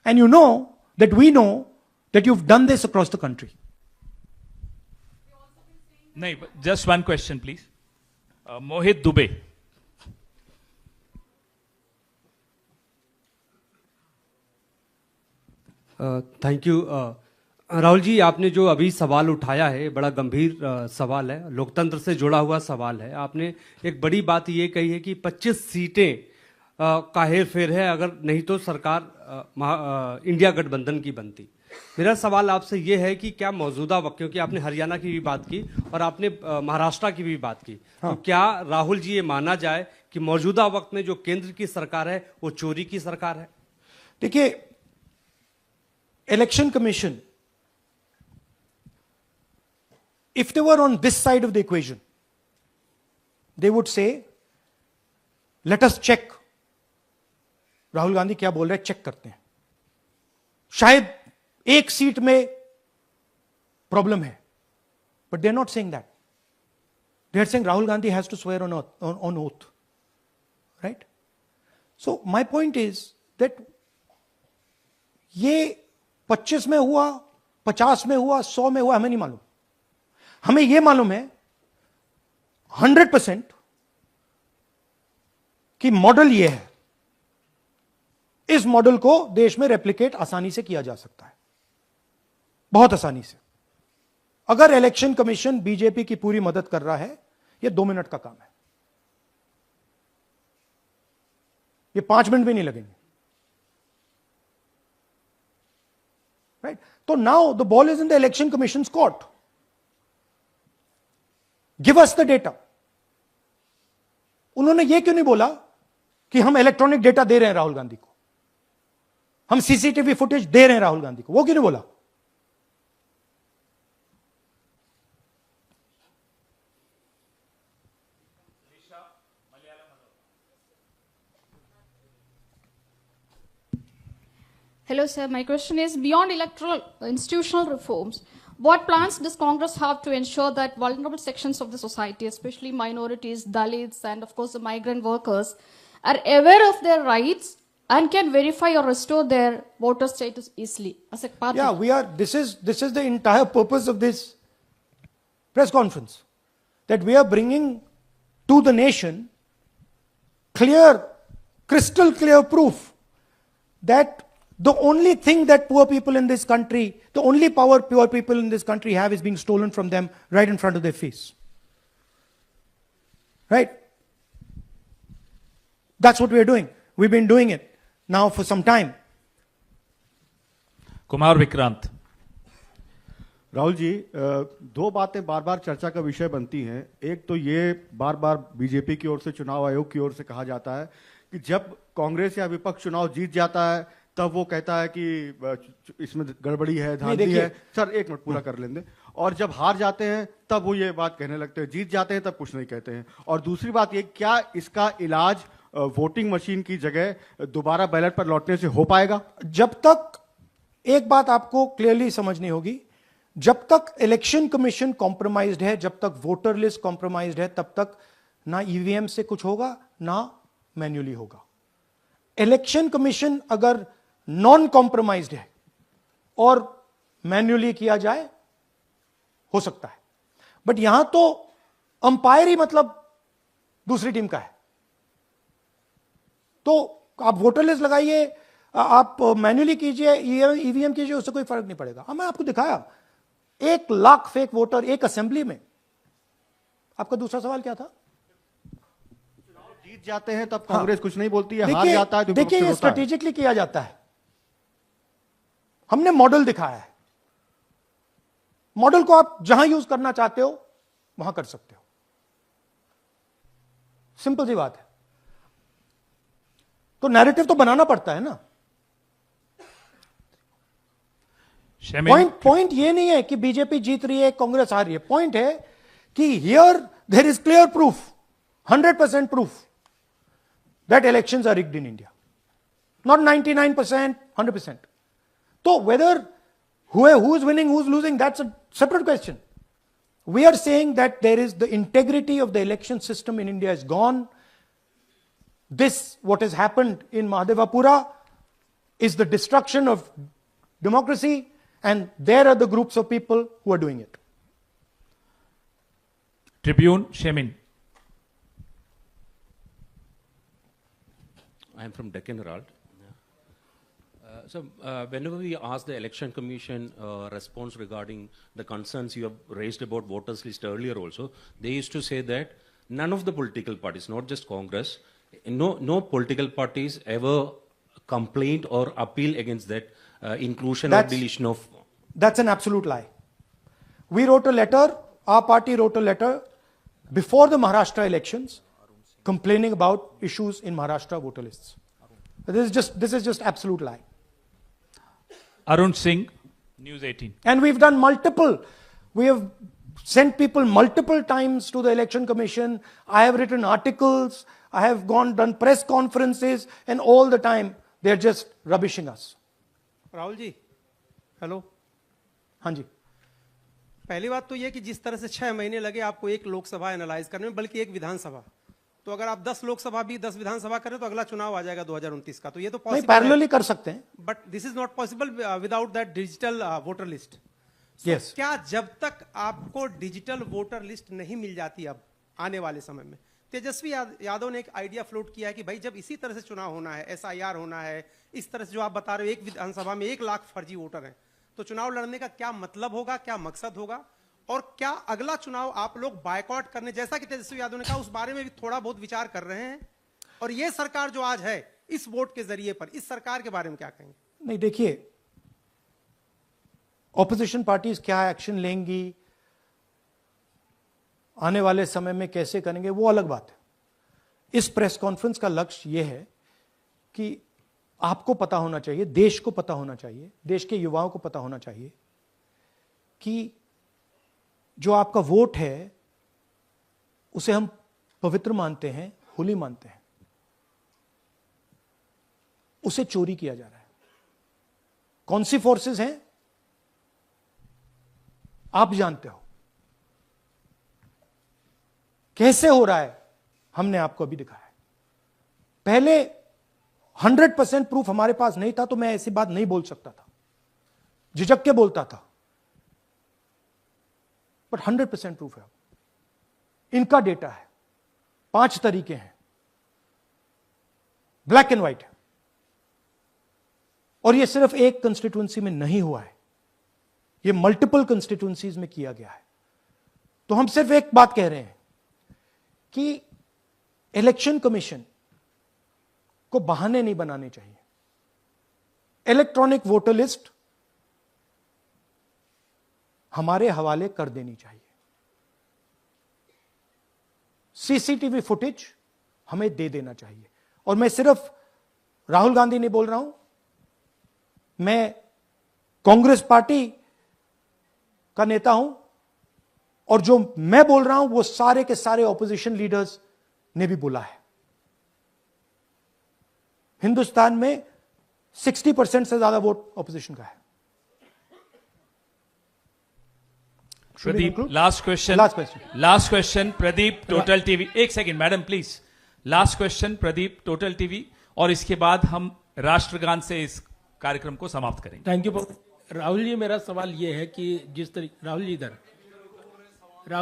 And you know that we know that you've done this across the country. No, but just one question, please. Mohit Dubey. Thank you. Rahul ji, आपने जो अभी सवाल उठाया है बड़ा गंभीर सवाल है, लोकतंत्र से जुड़ा हुआ सवाल है। आपने एक बड़ी बात ये कही है कि 25 सीटें का हेर फेर है, अगर नहीं तो सरकार इंडिया गठबंधन की बनती। मेरा सवाल आपसे ये है कि क्या मौजूदा वक्त, क्योंकि आपने हरियाणा की भी बात की और आपने महाराष्ट्र की भी बात की, तो क्या राहुल जी ये माना जाए कि मौजूदा वक्त में जो केंद्र की सरकार है वो चोरी की सरकार है? देखिए, election commission, if they were on this side of the equation, they would say, let us check. Rahul Gandhi क्या बोल रहे हैं, चेक करते हैं। शायद एक सीट में प्रॉब्लम है, but they're not saying that. They're saying Rahul Gandhi has to swear on oath. Right? So my point is that ये 25 में हुआ, 50 में हुआ, 100 में हुआ, हमें नहीं मालूम। हमें यह मालूम है 100% कि मॉडल यह है। इस मॉडल को देश में रेप्लिकेट आसानी से किया जा सकता है, बहुत आसानी से। अगर इलेक्शन कमीशन बीजेपी की पूरी मदद कर रहा है, यह 2 मिनट का काम है, ये 5 मिनट भी नहीं लगेंगे, राइट? तो now the ball is in the election commission court. Give us the data. उन्होंने यह क्यों नहीं बोला कि हम इलेक्ट्रॉनिक डेटा दे रहे हैं राहुल गांधी को, हम सीसीटीवी फुटेज दे रहे हैं राहुल गांधी को? वो क्यों नहीं बोला? Hello, sir. My question is, beyond electoral institutional reforms, what plans does Congress have to ensure that vulnerable sections of the society, especially minorities, Dalits, and of course the migrant workers, are aware of their rights and can verify or restore their voter status easily as a part Yeah, of this is the entire purpose of this press conference, that we are bringing to the nation clear, crystal clear proof that the only thing that poor people in this country, the only power poor people in this country have is being stolen from them right in front of their face. Right? That's what we are doing. We've been doing it now for some time. Kumar Vikrant. Rahul ji, दो बातें बार बार चर्चा का विषय बनती हैं. एक तो ये बार बार बीजेपी की ओर से, चुनाव आयोग की ओर से कहा जाता है कि जब कांग्रेस या विपक्ष चुनाव जीत जाता है तब वो कहता है कि इसमें गड़बड़ी है, धांधली है. सर एक मिनट पूरा कर लेंगे. और जब हार जाते हैं तब वो ये बात कहने लगते हैं, जीत जाते हैं तब कुछ नहीं कहते हैं. और दूसरी बात ये, क्या इसका इलाज वोटिंग मशीन की जगह दोबारा बैलेट पर लौटने से हो पाएगा? जब तक, एक बात आपको क्लियरली समझनी होगी, जब तक इलेक्शन कमीशन कॉम्प्रोमाइज्ड है, जब तक वोटर लिस्ट कॉम्प्रोमाइज्ड है, तब तक ना ईवीएम से कुछ होगा ना मैन्युअली होगा. इलेक्शन कमीशन अगर नॉन कॉम्प्रोमाइज्ड है और मैन्युअली किया जाए, हो सकता है. बट यहां तो अंपायर ही मतलब दूसरी टीम का है. तो आप वोटर लिस्ट लगाइए, आप मैन्युअली कीजिए, ईवीएम कीजिए, उससे कोई फर्क नहीं पड़ेगा. मैं आपको दिखाया 1 लाख फेक वोटर एक असेंबली में. आपका दूसरा सवाल क्या था? जीत जाते हैं तब कांग्रेस कुछ नहीं बोलती है, हार जाता है तो देखिए, ये स्ट्रेटेजिकली किया जाता है. हमने मॉडल दिखाया है. मॉडल को आप जहां यूज करना चाहते हो वहां कर सकते हो. सिंपल सी बात है. तो नैरेटिव तो बनाना पड़ता है ना. पॉइंट ये नहीं है कि बीजेपी जीत रही है, कांग्रेस हार रही है. पॉइंट है कि here there is clear proof, 100% proof that elections are rigged in India. Not 99%, 100%. So whether who is winning, who is losing, that's a separate question. We are saying that there is the integrity of the election system in India is gone. This, what has happened in Mahadevapura, is the destruction of democracy, and there are the groups of people who are doing it. Tribune, Shemin. I am from Deccan Herald. Whenever we ask the Election Commission response regarding the concerns you have raised about voters list earlier also, they used to say that none of the political parties, not just Congress, no political parties ever complained or appeal against that inclusion or deletion of... That's an absolute lie. We wrote a letter, our party wrote a letter before the Maharashtra elections, complaining about issues in Maharashtra voter lists. This is just absolute lie. Arun Singh, News 18. And we have sent people multiple times to the election commission. I have written articles, I have done press conferences, and all the time they're just rubbishing us. Rahul ji, hello. हाँ जी. पहली बात तो ये कि जिस तरह से 6 महीने लगे आपको एक लोकसभा एनालाइज करने में, बल्कि एक विधानसभा, तो अगर आप 10 लोकसभा भी 10 विधानसभा करें तो अगला चुनाव आ जाएगा 2029 का. तो ये तो नहीं, पैरेलली कर सकते हैं. But this is not possible without that digital voter list. Yes. क्या जब तक आपको डिजिटल वोटर लिस्ट नहीं मिल जाती अब आने वाले समय में, तेजस्वी यादव ने एक आइडिया फ्लोट किया है कि भाई जब इसी तरह से चुनाव होना है, SIR होना है, इस तरह से जो आप बता रहे हो एक विधानसभा में 1 लाख फर्जी वोटर हैं, तो चुनाव लड़ने का क्या मतलब होगा, क्या मकसद होगा? और क्या अगला चुनाव आप लोग बायकॉट करने, जैसा कि तेजस्वी यादव ने कहा, उस बारे में भी थोड़ा बहुत विचार कर रहे हैं? और ये सरकार जो आज है इस वोट के जरिए पर, इस सरकार के बारे में क्या कहेंगे? नहीं, देखिए, ऑपोजिशन पार्टीज क्या एक्शन लेंगी, आने वाले समय में कैसे करेंगे, वो अलग बात है। इस प्रेस कॉन्फ्रेंस का लक्ष्य यह है कि आपको पता होना चाहिए, देश को पता होना चाहिए, देश के युवाओं को पता होना चाहिए कि जो आपका वोट है उसे हम पवित्र मानते हैं, होली मानते हैं, उसे चोरी किया जा रहा है। कौन सी फोर्सेस हैं आप जानते हो, कैसे हो रहा है हमने आपको अभी दिखाया है। पहले 100% प्रूफ हमारे पास नहीं था तो मैं ऐसी बात नहीं बोल सकता था, झिझक के बोलता था, बट 100% प्रूफ है। इनका डेटा है, 5 तरीके हैं, ब्लैक एंड व्हाइट है, और यह सिर्फ एक कंस्टिट्यूएंसी में नहीं हुआ है, यह मल्टीपल कंस्टिट्यूएंसीज में किया गया है। तो हम सिर्फ एक बात कह रहे हैं कि इलेक्शन कमीशन को बहाने नहीं बनाने चाहिए। इलेक्ट्रॉनिक वोटर लिस्ट हमारे हवाले कर देनी चाहिए, सीसीटीवी फुटेज हमें दे देना चाहिए। और मैं सिर्फ राहुल गांधी नहीं बोल रहा हूं, मैं कांग्रेस पार्टी का नेता हूं, और जो मैं बोल रहा हूं वो सारे के सारे ऑपोजिशन लीडर्स ने भी बोला है। हिंदुस्तान में 60% से ज्यादा वोट ऑपोजिशन का है। Pradeep, last question Pradeep, total TV. एक second madam please, last question Pradeep, total TV, और इसके बाद हम राष्ट्रगान से इस कार्यक्रम को समाप्त करेंगे। थैंक यू राहुल जी। मेरा सवाल ये है कि जिस तरीके राहुल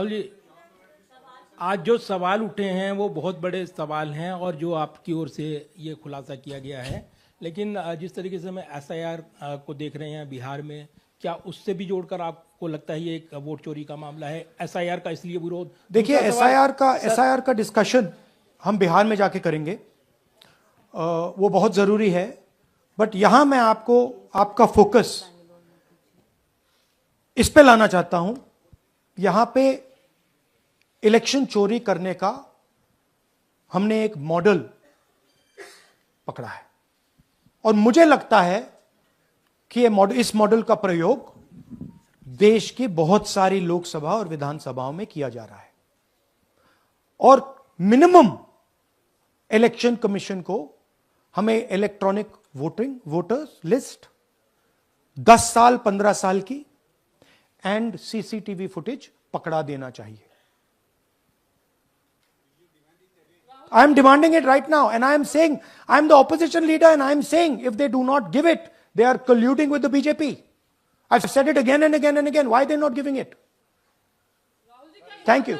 जी आज जो सवाल उठे हैं वो बहुत बड़े सवाल हैं, और जो आपकी ओर से ये खुलासा किया गया है, लेकिन जिस तरीके से मैं एसआईआर को देख रहे हैं बिहार में, क्या उससे भी जोड़कर आपको लगता है ये एक वोट चोरी का मामला है? एसआईआर का इसलिए विरोध, देखिए एसआईआर का डिस्कशन हम बिहार में जाके करेंगे, वो बहुत जरूरी है, बट यहां मैं आपको आपका फोकस इस पे लाना चाहता हूं। यहां पे इलेक्शन चोरी करने का हमने एक मॉडल पकड़ा है, और मुझे लगता है कि इस मॉडल का प्रयोग देश की बहुत सारी लोकसभा और विधानसभाओं में किया जा रहा है, और मिनिमम इलेक्शन कमीशन को हमें इलेक्ट्रॉनिक वोटर्स लिस्ट 10 साल 15 साल की एंड सीसीटीवी फुटेज पकड़ा देना चाहिए। I am demanding it right now, and I am saying, I am the opposition leader, and I am saying, if they do not give it, they are colluding with the BJP. I've said it again and again and again. Why are they not giving it? Thank you.